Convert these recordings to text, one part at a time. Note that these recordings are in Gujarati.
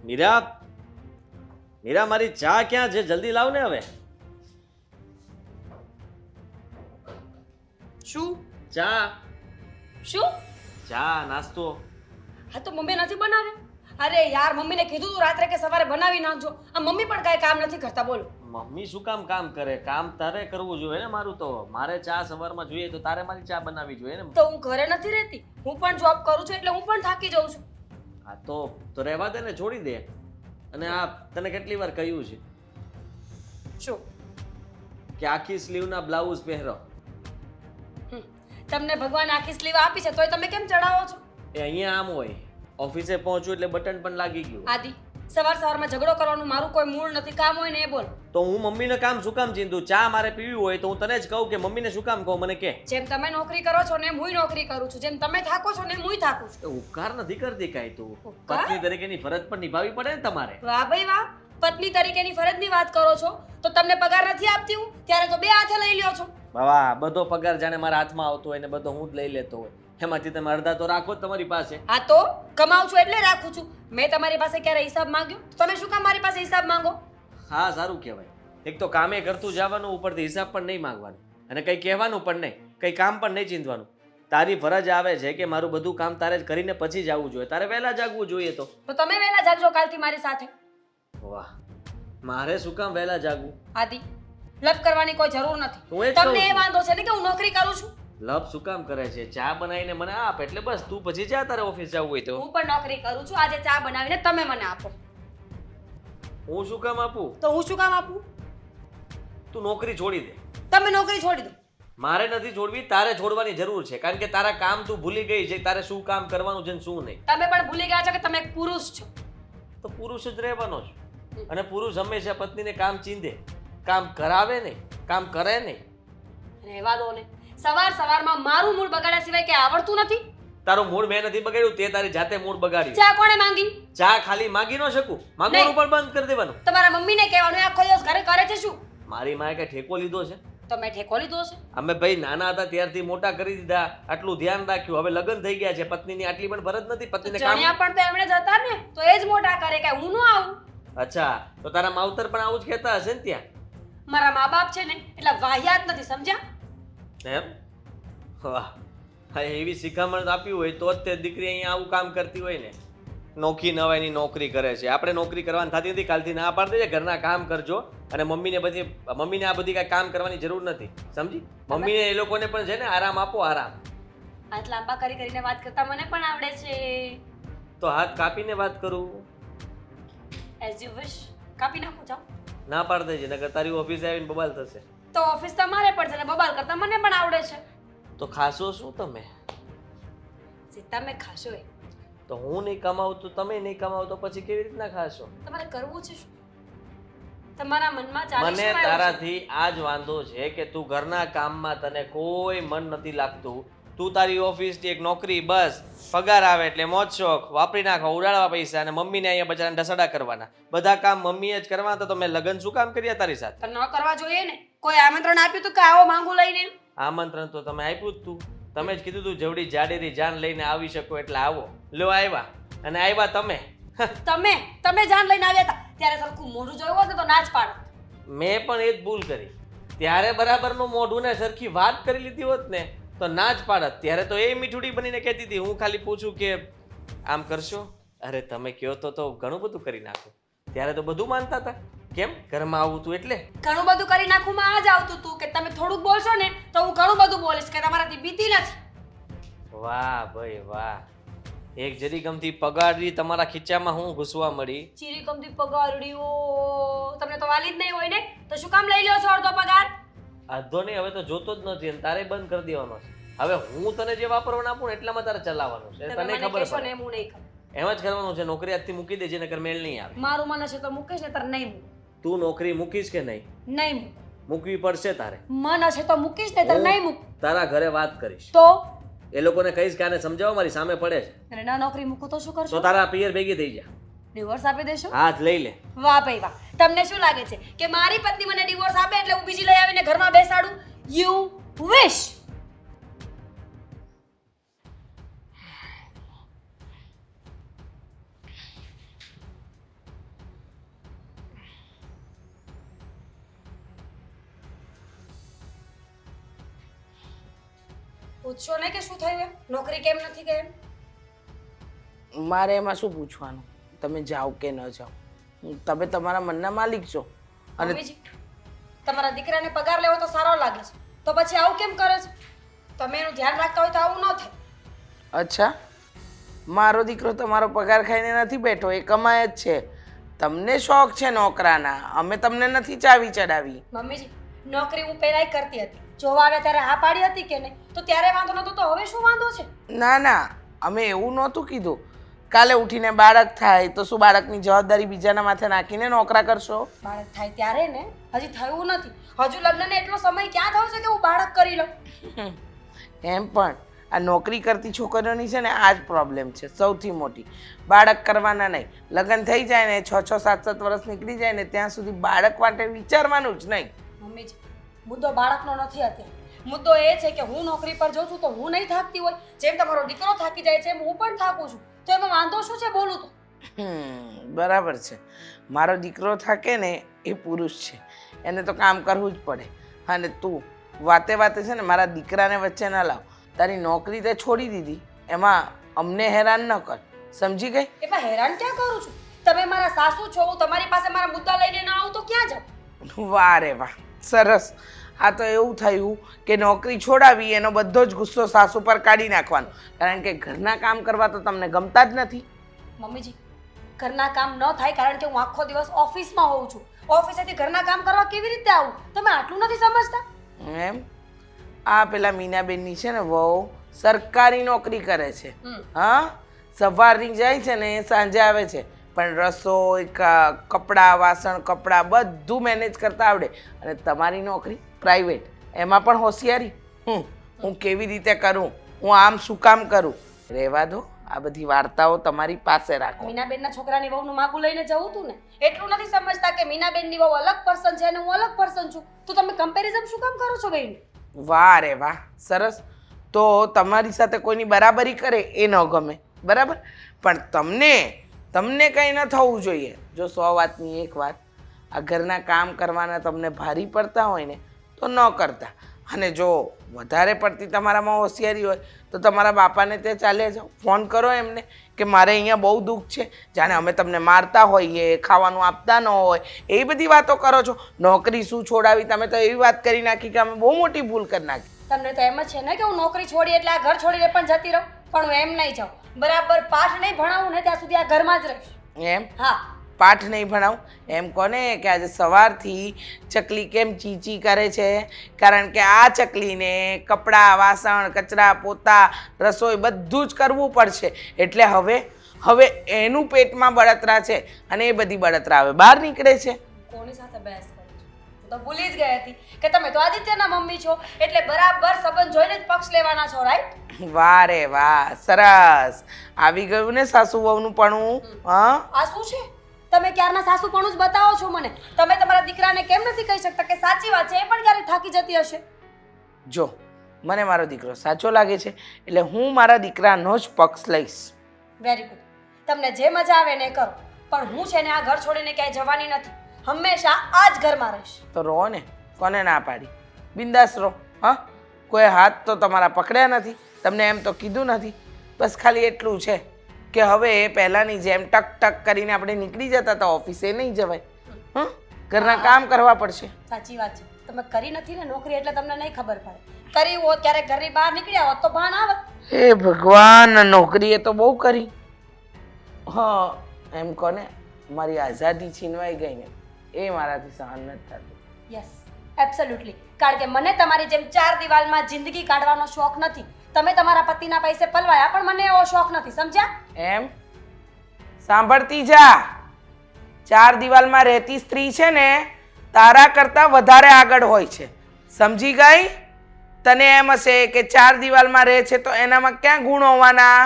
મીરા મીરા મારી ચા ક્યાં છે? જલ્દી લાવ ને હવે. શું ચા શું ચા નાસ્તો. હા તો મમ્મી નથી બનાવે? અરે યાર, મમ્મીને કીધું તું રાત્રે કે સવારે બનાવી નાખજો. આ મમ્મી પણ કાંઈ કામ નથી કરતા. બોલો. મમ્મી શું કામ કરે? કામ તારે કરવું જોઈએ ને મારું. તો મારે ચા સવારમાં જોઈએ તો તારે મારી ચા બનાવવી જોઈએ ને. તો હું ઘરે નથી રહેતી, હું પણ જોબ કરું છું એટલે હું પણ થાકી જાઉં છું. હા તો રહેવા દે ને, છોડી દે. અને આ તને કેટલી વાર કહ્યું છે શું? કે આખી સ્લીવના બ્લાઉઝ પહેરો. તમને ભગવાન આખી સ્લીવ આપી છે તોય તમે કેમ ચડાવો છો? એ અહીંયા આમ હોય, ઓફિસે પહોંચું એટલે બટન પણ લાગી ગયું. આદિ, સવારમાં ઝઘડો કરવાનું મારું કોઈ મૂળ નથી. કામ હોય ને એ બોલ. તો હું મમ્મીને કામ શું કામ ચીંધું? ચા મારે પીવી હોય તો હું તને જ કહું કે મમ્મીને શું કામ કહું? મને કે. જેમ તમે નોકરી કરો છો ને હુંય નોકરી કરું છું, જેમ તમે થાકો છો ને હુંય થાકું છું. તો ઉપકાર નથી કરતી કાંઈ તું. ઉપકાર? પત્ની તરીકેની ફરજ પણ નિભાવવી પડે ને તમારે. વાહ ભાઈ વાહ, પત્ની તરીકેની ફરજની વાત કરો છો તો તમને પગાર નથી આપતી હું? ત્યારે તો બે હાથે લઈ લ્યો છો. બાબા, બધો પગાર જાણે મારા હાથમાં આવતો હોય ને બધો હું જ લઈ લેતો હોય. એમાંથી તમે અડધા તો રાખો જ તમારી પાસે. હા તો કમાઉં છું એટલે રાખું છું. મેં તમારી પાસે ક્યારે હિસાબ માંગ્યો? તમે શું કામ મારી પાસે હિસાબ માંગો? હા, સારું કહેવાય. એક તો કામે કરતું જવાનું, ઉપરથી હિસાબ પણ નહીં માંગવાનું, અને કંઈ કહેવાનું પણ નહીં, કંઈ કામ પણ નહીં ચીંધવાનું. તારી ફરજ આવે છે કે મારું બધું કામ તારે જ કરીને પછી જ આવવું જોઈએ. તારે વહેલા જાગવું જોઈએ. તો તમે વહેલા જાગજો કાલથી મારી સાથે. વાહ, મારે શું કામ વહેલા જાગવું? આદિ, લપ કરવાની કોઈ જરૂર નથી. હું એ જ કહું તમને એ છું. વાંધો છે ને કે હું નોકરી કરું છું? લપ શું કામ કરે છે? ચા બનાવીને મને આપ એટલે બસ. તું પછી જા તારે ઓફિસ જવું હોય તો. હું પણ નોકરી કરું છું. આજે ચા બનાવીને તમે મને આપો. હું શું કામ આપું? તો હું શું કામ આપું? તું નોકરી છોડી દે. તમે નોકરી છોડી દો. મારે નથી છોડવી, તારે છોડવાની જરૂર છે. કારણ કે તારા કામ તું ભૂલી ગઈ છે, તારે શું કામ કરવાનું છે ને શું નહીં. તમે પણ ભૂલી ગયા છો કે તમે એક પુરુષ છો. તો પુરુષ જ રહેવાનો છે. અને પુરુષ હંમેશા પત્નીને કામ ચીંધે, કામ કરાવે નહીં, કામ કરે નહીં. રહેવા દો ને. સવારમાં મારું મૂડ બગાડ્યા સિવાય કે આવડતું નથી. તારું મૂડ મેં નથી બગાડ્યું, તે તારી જાતે મૂડ બગાડ્યું. ચા કોણે માંગી? ચા ખાલી માગી ન શકું, માંગવાનું પણ બંધ કરી દેવાનું. તમારા મમ્મીને કહેવાનું, આખો દિવસ ઘરે કરે છે શું? મારી માએ કઈ ઠેકો લીધો છે? તો મેં ઠેકો લીધો છે. અમે ભાઈ નાના હતા ત્યારથી મોટા કરી દીધા, આટલું ધ્યાન રાખ્યું. હવે લગ્ન થઈ ગયા છે, પત્નીની આટલી પણ ફરજ નથી. પત્નીને કામ. જણ્યા પણ તો એમણે જ હતા ને, તો એ જ મોટા કરે કે હું ન આવું. અચ્છા, તો તારા માવતર પણ આવું જ કહેતા હશે ને ત્યાં? મારા મા બાપ છે ને એટલે વાહિયાત નથી, સમજ્યા? એમ? વાહ, હા, એવી શિખામણ આપી હોય તો જ તે દીકરી અહીંયા આવું કામ કરતી હોય ને. નોખી નવાઈની નોકરી કરે છે. આપણે નોકરી કરવાની થતી નથી. કાલથી ના પાડી દેજે, ઘરના કામ કરજો. અને મમ્મીને આ બધી કાંઈ કામ કરવાની જરૂર નથી, સમજી? મમ્મીને એ લોકોને પણ છે ને આરામ આપો, આરામ. હાથ લાંબા કરીને વાત કરતા મને પણ આવડે છે. તો હાથ કાપીને વાત કરું? As you wish. કાપી નાખો, જાઓ. ના પાડ દેજે, નકર તારી ઓફિસે આવીને બબાલ થશે. તો ઓફિસ તમારે પણ છે ને બબાલ કરતા મને પણ આવડે છે. તો ખાશો શું તમે? સીતા મેં ખાશો એ. તો હું નહીં કમાવું તો તમે નહીં કમાવો તો પછી કેવી રીતના ખાશો? તમારે કરવું છે શું? તમારા મનમાં ચાલે મને શું આવ્યું છે? તારાથી આ જ વાંધો છે કે તું ઘરના કામમાં તને કોઈ મન નથી લાગતું. તું તારી ઓફિસની એક નોકરી, બસ પગાર આવે એટલે મોજ શોખ વાપરી નાખો, ઉડાડવા પૈસા, અને મમ્મીને અહીંયા બચારાને ઢસડા કરવાના. બધા કામ મમ્મીએ જ કરવાના. તો મેં લગ્ન શું કામ કર્યા તારી સાથે? તો ન કરવા જોઈએ ને. કોઈ આમંત્રણ આપ્યું તું કે આવો માંગુ લઈને? આમંત્રણ તો તમે આપ્યું જ તું. તમે જ કીધું તું જવડી જાડેરી જાન લઈને આવી શકો એટલે આવો. લો આવ્યા, અને આવ્યા તમે. તમે જાન લઈને આવ્યા હતા ત્યારે સરખું મોઢું જોયું હોત ને તો ના જ પાડત. મેં પણ એ જ ભૂલ કરી. ત્યારે બરાબરનું મોઢું ને સરખી વાત કરી લીધી હોત ને તો ના જ પાડત. ત્યારે તો એ મીઠુડી બનીને કહેતી હતી. હું ખાલી પૂછું કે આમ કરશો? અરે તમે કહો તો ઘણું બધું કરી નાખો. ત્યારે તો બધું માનતા હતા. કેમ? ઘરમાં આવું તું એટલે ઘણું બધું કરી નાખું માં આ જ આવતું તું કે તમે થોડુંક બોલશો ને તો હું ઘણું બધું બોલીશ કે તમારાથી બીતી નથી. વાહ ભાઈ વાહ, એક જરી ગમતી પગાડી તમારા ખીચામાં હું ઘૂસવા મળી. ચીરી કમથી પગારડીઓ તમને તો વાલી જ નહીં હોય ને, તો શું કામ લઈ લ્યો છો અડધો પગાર? અડધો નહીં, હવે તો જોતો જ નથી, અને તારે બંધ કરી દેવાનો છે. હવે હું તને જે વાપરવાનું આપું ને એટલામાં તારે ચલાવવાનું છે. તમે તને મને ખબર કહેશો ને પડે હું નહીં કરું. એમ જ કરવાનું છે. નોકરી આજથી મૂકી દેજે, નકર મેળ નહીં આવે. મારું મન છે તો મૂકીશ ને તાર નહીં મૂકું. તું નોકરી મૂકીશ કે નહીં? નહીં મૂકું. મૂકવી પડશે તારે. મન હશે તો મૂકીશ ને તાર હું નહીં મૂકું. તારા ઘરે વાત કરીશ. તો એ લોકોને કહીશ કે આને સમજાવો, મારી સામે પડે છે. અને ના નોકરી મૂકું તો શું તો કરશો? તારા પિયર ભેગી થઈ જા. ડિવોર્સ આપી દેશો? હાથ લઈ લે. વાહ ભાઈ વાહ. તમને શું લાગે છે કે મારી પત્ની મને ડિવોર્સ આપે એટલે હું બીજી લઈ આવીને ઘરમાં બેસાડું? You wish. પૂછશો ને કે શું થયું એમ નોકરી કેમ નથી કે એમ મારે એમાં શું પૂછવાનું? તમે જાઓ કે ન જાઓ, તમે તમારા મનના માલિક છો. અને મમ્મીજી તમારા દીકરાને પગાર લેવો તો સારો લાગે છે તો પછી આવું કેમ કરે છે? તમે એનું ધ્યાન રાખતા હોય તો આવું ન થાય. અચ્છા, મારો દીકરો તમારો પગાર ખાઈને નથી બેઠો, એ કમાય જ છે. તમને શોખ છે નોકરાના, અમે તમને નથી ચાવી ચડાવી. મમ્મીજી નોકરી હું પહેલાંય કરતી હતી, જોવા આવ્યા ત્યારે હા પાડી હતી કે નહીં, તો ત્યારે વાંધો નહોતો તો હવે શું વાંધો છે? ના ના, અમે એવું નહોતું કીધું. કાલે ઉઠીને બાળક થાય તો શું બાળકની જવાબદારી બીજાના માથે નાખીને નોકરા કરશો? બાળક થાય ત્યારે ને, હજી થયું નથી. હજુ લગ્નને એટલો સમય ક્યાં થયો છે કે હું બાળક કરી લઉં? એમ પણ આ નોકરી કરતી છોકરીઓની છે ને આ જ પ્રોબ્લેમ છે સૌથી મોટી. બાળક કરવાના નહીં, લગ્ન થઈ જાય ને 6-6, 7-7 વર્ષ નીકળી જાય ને ત્યાં સુધી બાળક માટે વિચારવાનું જ નહીં. મમ્મીજી મુદ્દો બાળકનો નથી અત્યારે. મુદ્દો એ છે કે હું નોકરી પર જાઉં છું તો હું નહીં થાકતી હોય, જેમ તમારો દીકરો થાકી જાય છે એમ હું પણ થાકું છું, તો એમાં વાંધો શું છે બોલું તો? બરાબર છે. મારો દીકરો થાકે ને એ પુરુષ છે, એને તો કામ કરવું જ પડે. અને તું વાતે વાતે છે ને મારા દીકરાને વચ્ચે ન લાવ. તારી નોકરી તે છોડી દીધી, એમાં અમને હેરાન ન કર, સમજી ગઈ? એમાં હેરાન ક્યાં કરું છું? તમે મારા સાસુ છો, હું તમારી પાસે મારા મુદ્દા લઈને ના આવું તો ક્યાં જાઉં? વાહ રે વાહ, સરસ. આ તો એવું થયું કે નોકરી છોડાવી એનો બધો જ ગુસ્સો સાસુ પર કાઢી નાખવાનો, કારણ કે ઘરના કામ કરવા તો તમને ગમતા જ નથી. મમ્મીજી ઘરના કામ ન થાય કારણ કે હું આખો દિવસ ઓફિસમાં હોઉં છું. ઓફિસેથી ઘરના કામ કરવા કેવી રીતે આવું? તમે આટલું નથી સમજતા? એમ? આ પેલા મીનાબેનની છે ને વહુ સરકારી નોકરી કરે છે. હા, સવારની જાય છે ને સાંજે આવે છે, પણ રસોઈ, કપડાં, વાસણ, કપડાં બધું મેનેજ કરતા આવડે. અને તમારી નોકરી પ્રાઇવેટ, એમાં પણ હોશિયારી. હું કેવી રીતે કરું, હું આમ શું કામ કરું? રહેવા દો, આ બધી વાર્તાઓ તમારી પાસે રાખો. મીનાબેનના છોકરાની વહુનું માગું લઈને જવું તું ને, એટલું નથી સમજતા કે મીનાબેનની વહુ અલગ પર્સન છે અને હું અલગ પર્સન છું, તો તમે કમ્પેરિઝન શું કામ કરો છો બેન? વાહ રે વાહ, સરસ. તો તમારી સાથે કોઈની બરાબરી કરે એ ન ગમે, બરાબર? પણ તમને કંઈ ન થવું જોઈએ. જો 100 વાતની એક વાત, આ ઘરના કામ કરવાના તમને ભારી પડતા હોય ને તો ન કરતા. અને જો વધારે પડતી તમારામાં હોશિયારી હોય તો તમારા બાપાને તે ચાલ્યા જાઓ, ફોન કરો એમને કે મારે અહીંયા બહુ દુઃખ છે, જાણે અમે તમને મારતા હોઈએ, ખાવાનું આપતા ન હોય, એ બધી વાતો કરો છો. નોકરી શું છોડાવી, તમે તો એવી વાત કરી નાખી કે અમે બહુ મોટી ભૂલ કરી નાખી. તમને તો એમ જ છે ને કે હું નોકરી છોડી એટલે આ ઘર છોડીને પણ જતી રહું, પણ હું એમ નહીં જાઉં. બરાબર પાઠ નહીં ભણાવું ને ત્યાં સુધી આ ઘરમાં જ રહીશ. એમ? હા. પાઠ નહીં ભણાવું એમ કોને કે આજે સવારથી ચકલી કેમ ચીચી કરે છે? કારણ કે આ ચકલીને કપડાં, વાસણ, કચરા, પોતા, રસોઈ બધું જ કરવું પડશે. એટલે હવે એનું પેટમાં બળતરા છે અને એ બધી બળતરા હવે બહાર નીકળે છે. કોની સાથે બહેસ કરું છું? હું તો ભૂલી જ ગઈ હતી કે તમે તો આદિત્યના મમ્મી છો, એટલે બરાબર સંબંધ જોઈને જ પક્ષ લેવાના છો, રાઈટ? વાહ રે વાહ, સરસ. આવી ગયું ને સાસુ વહુનું પણ. હા, આ શું છે? તમે ક્યારના સાસુપણું જ બતાવો છો મને. તમે તમારા દીકરાને કેમ નથી કહી શકતા કે સાચી વાત છે, એ પણ ક્યારે થાકી જતી હશે? જો મને મારો દીકરો સાચો લાગે છે એટલે હું મારા દીકરાનો જ પક્ષ લઈશ. Very good. તમને જે મજા આવે ને એ કરો, પણ હું છે ને આ ઘર છોડીને ક્યાંય જવાની નથી. હંમેશા આ જ ઘરમાં રહીશ. તો રહો ને, કોને ના પાડી? બિંદાસ રહો. હા, કોઈ હાથ તો તમારા પકડ્યા નથી, તમને એમ તો કીધું નથી. બસ ખાલી એટલું છે કે હવે પહેલાંની જેમ ટક ટક કરીને આપણે નીકળી જતા હતા ઓફિસે, નહીં જવાય. ઘરના કામ કરવા પડશે. સાચી વાત છે. તમે કરી નથી ને નોકરી એટલે તમને નહીં ખબર પડે. કરી હોત ક્યારેક ઘરની બહાર નીકળ્યા હોત તો ભાન આવત. હે ભગવાન, નોકરીએ તો બહુ કરી. હા, એમ કોને મારી આઝાદી છીનવાઈ ગઈ ને એ મારાથી સહન નથી થતું. Yes, absolutely. કારણ કે મને તમારી જેમ 4 દિવાલમાં જિંદગી કાઢવાનો શોખ નથી. તમે તમારા પતિના પૈસે પલવાયા, પણ મને એવો શોખ નથી, સમજ્યા? એમ? સાંભળતી જા. 4 દિવાલમાં રહેતી સ્ત્રી છે ને તારા કરતા વધારે આગળ હોય છે, સમજી ગઈ? તને એમ હશે કે 4 દિવાલમાં રહે છે તો એનામાં ક્યાં ગુણ હોવાના?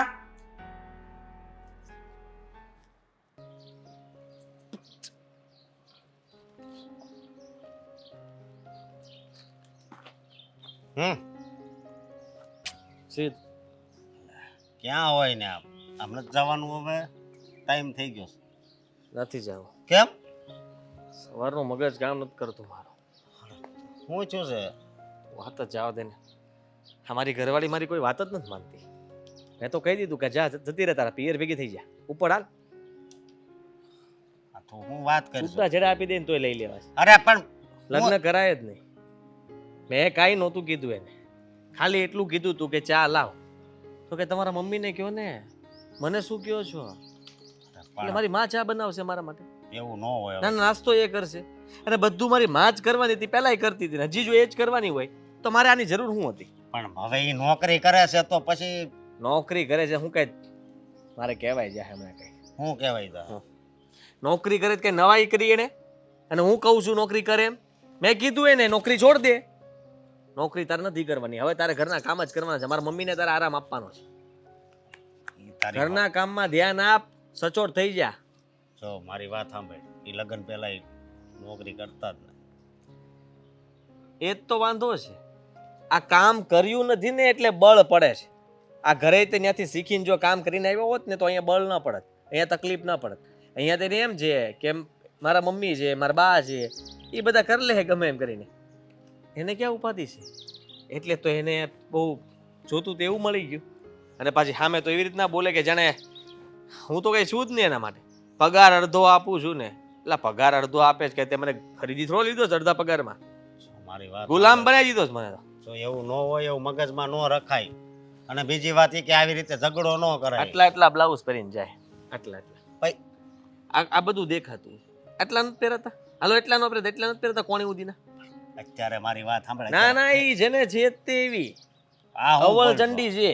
સીધ ક્યાં હોય ને આમ નથી જવાનું, હવે ટાઈમ થઈ ગયો છે. નથી જવું. કેમ? સવારનું મગજ કામ નથી કરતું મારું. હું છું છે? વાત જ જવા દે ને. મારી ઘરવાળી મારી કોઈ વાત જ નથી માનતી. મેં તો કહી દીધું કે જા જતી રહે, તારા પિયર ભેગી થઈ જા, ઉપર હાલ. આ તો હું વાત કરીશ. છૂટા છેડા આપી દે ને તોય લઈ લેવા છે. અરે પણ લગ્ન કરાય જ નહીં. મેં કાંઈ નહોતું કીધું એને, ખાલી એટલું કીધું તું કે ચા લાવ. તો કે તમારા મમ્મીને કહો ને, મને શું કહો છો? એટલે મારી માં ચા બનાવશે મારા માટે. એવું ન હોય ના નાસ્તો એ કરશે, અને બધું મારી માં જ કરવાની હતી, પહેલાંય કરતી હતી ને હજી જો એ જ કરવાની હોય તો મારે આની જરૂર શું હતી? પણ હવે એ નોકરી કરે છે તો પછી નોકરી કરે છે, હું કઈ મારે કહેવાય જાય હમણાં કઈ શું કહેવાય તા? નોકરી કરે કઈ નવાઈ કરી એને? અને હું કહું છું નોકરી કરે એમ? મેં કીધું એને નોકરી છોડ દે, નોકરી તારે નથી કરવાની, હવે તારે ઘરના કામ જ કરવાના છે, મારા મમ્મીને તારે આરામ આપવાનો છે. ઈ તારી ઘરના કામમાં ધ્યાન આપ, સચોટ થઈ જા. જો મારી વાત સાંભળ, એ લગ્ન પહેલા ઈ નોકરી કરતા જ નહીં. એ જ તો વાંધો છે, આ કામ કર્યું નથી ને એટલે બળ પડે છે. આ ઘરે તે ત્યાંથી શીખીને જો કામ કરીને આવ્યો હોત ને તો અહીંયા બળ ન પડત, અહીંયા તકલીફ ન પડત. અહીંયા તેને એમ છે કે મારા મમ્મી છે, મારા બા છે, એ બધા કરી લે ગમે એમ કરીને. એને ક્યાં ઉપાધિ છે? એટલે તો એને બહુ જોતું તેવું મળી ગયું. અને પાછી સામે તો એવી રીતના બોલે કે જાણે હું તો કઈ છું જ નહીં એના માટે. પગાર અડધો આપું છું ને, એટલે પગાર અડધો આપે છે કે તે મને ખરીદી થોડો લીધો છે અડધા પગારમાં? જો મારી વાત ગુલામ બનાવી દીધો છે મને તો. જો એવું ન હોય, એવું મગજમાં ન રખાય. અને બીજી વાત એ કે આવી રીતે ઝઘડો ન કરાય. આટલા બ્લાઉઝ પહેરીને જાય, આટલા ભાઈ આ બધું દેખાતું. આટલા નથી પહેરતા, હાલો એટલા નો પહેરતા, એટલા નથી પહેરતા કોણી ઉદીના. અત્યારે મારી વાત સાંભળે. ના ના, ઈ જેને છે તે એવી આ હું અવળ બોલતો. ચંડી છે,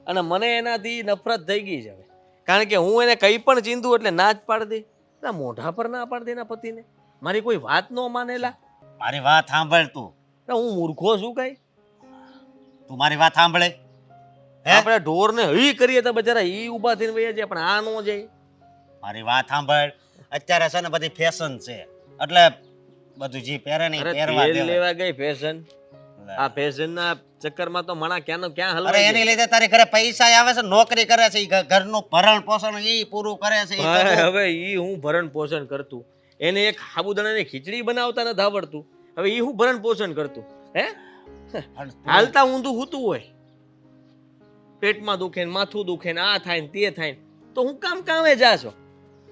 અને મને એનાથી નફરત થઈ ગઈ છે હવે. કારણ કે હું એને કંઈ પણ ચીંધું એટલે ના જ પાડી દે. એના મોઢા પર ના પાડી દે એના પતિને, મારી કોઈ વાત ન માનેલા. મારી વાત સાંભળ તું. હું મૂર્ખો છું કઈ? તું મારી વાત સાંભળે. હે? આપણે ઢોરને હળી કરીએ તો બચારા ઈ ઊભા થઈને વયા જાય, પણ આ નો જાય. મારી વાત સાંભળ. અત્યારે છે ને બધી ફેશન છે, એટલે બધું જે પહેરે ને ઈ અરે પહેરવા તેલ દેવાય. લેવા ગઈ ફેશન, આ ફેશનના ચક્કરમાં તો મણા ક્યાંનો ક્યાં અરે હલવાઈ એની જાય. લીધે તારી ઘરે પૈસા આવે છે, નોકરી કરે છે, ઈ ઘરનું ભરણ પોષણ ઈ પૂરું કરે છે. ઈ હવે બધું. હવે ઈ હું ભરણ પોષણ કરતું, એને એક સાબુદાણાની ખીચડી બનાવતા નથી આવડતું, હવે ઈ હું ભરણ પોષણ કરતું? હે અને તું- હાલતા ઊંધું હૂતું હોય, પેટમાં દુખે ને માથું દુખે ને આ થાય ને તે થાય ને, તો હું કામે જાશો?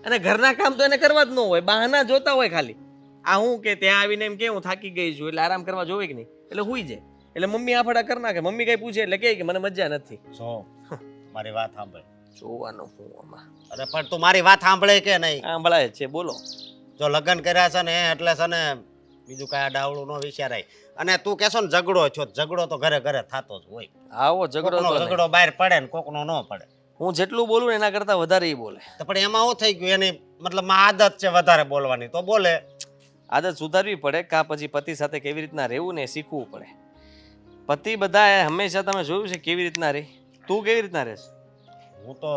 અને ઘરના કામ તો એને કરવા જ ન હોય, બહાના જોતા હોય ખાલી. આ હું કે ત્યાં આવીને એમ કે હું થાકી ગઈ છું એટલે આરામ કરવા જોવે કે નહીં, એટલે હુઈ જાય. એટલે મમ્મી આફડા કરી નાખે, મમ્મી કઈ પૂછે એટલે કહે કે મને મજા નથી. જો મારી વાત સાંભળ. જોવાનો હું આમાં અરે પણ તું મારી વાત સાંભળે કે નહીં? આંભળાય છે, બોલો. જો લગ્ન કર્યા છે ને એટલે છે ને બીજું કાંઈ ડાવડું ન વિચારાય. અને તું કહેશો ને ઝઘડો છો, ઝઘડો તો ઘરે ઘરે થતો જ હોય. આવો ઝઘડો કોકનો તો નહીં. ઝઘડો બહાર પડે ને કોકનો ન પડે. હું જેટલું બોલું ને એના કરતા વધારે ઈ બોલે. તો પણ એમાં શું થઈ ગયું? એની મતલબ આદત છે વધારે બોલવાની, તો બોલે. આદત સુધારવી પડે, કાં પછી પતિ સાથે કેવી રીતના રહેવું ને એ શીખવું પડે. પતિ બધા હંમેશા તમે જોયું છે કેવી રીતના રહે? તું કેવી રીતના રહેશ? હું તો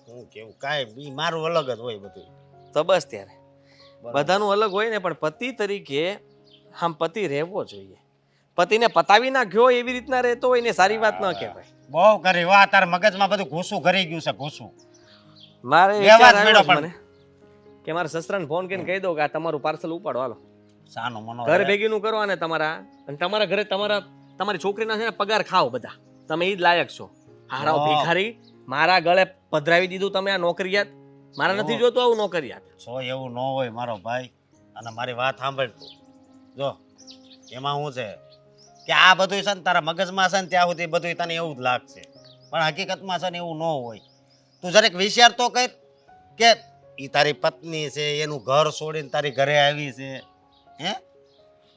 હું કેવું કાંઈ મારું અલગ જ હોય બધું. તો બસ ત્યારે બરાબર. બધાનું અલગ હોય ને, પણ પતિ તરીકે આમ પતિ રહેવો જોઈએ. પતિને પતાવી નાખ્યો એવી રીતના રહેતો હોય ને સારી વાત ન કહેવાય. બહુ કરી વાહ, તારા મગજમાં બધું ઘૂસું ઘરી ગયું છે, ઘૂસું. મારે એ વિચાર વાત આવ્યો મેળો છે મને કે મારા સસરાને ફોન કરીને કહી દો કે આ તમારું પાર્સલ ઉપાડો, હાલો સાનું મનો ઘર ભેગીનું કરો અને તમારા ઘરે તમારી છોકરીના છે ને પગાર ખાઓ બધા, તમે ઈ જ લાયક છો. હારાઓ વાહ. ભિખારી મારા ગળે પધરાવી દીધું તમે આ નોકરિયાત. મારા નથી જોતું આવું નોકરિયાત. છો એવું ન હોય મારો ભાઈ. અને મારી વાત સાંભળ તું. જો એમાં શું છે કે આ બધું છે ને તારા મગજમાં છે ને ત્યાં સુધી બધું તને એવું જ લાગશે, પણ હકીકતમાં છે ને એવું ન હોય. તું જરીક વિચાર તો કર કે ઈ તારી પત્ની છે, એનું ઘર છોડીને તારી ઘરે આવી છે. હે?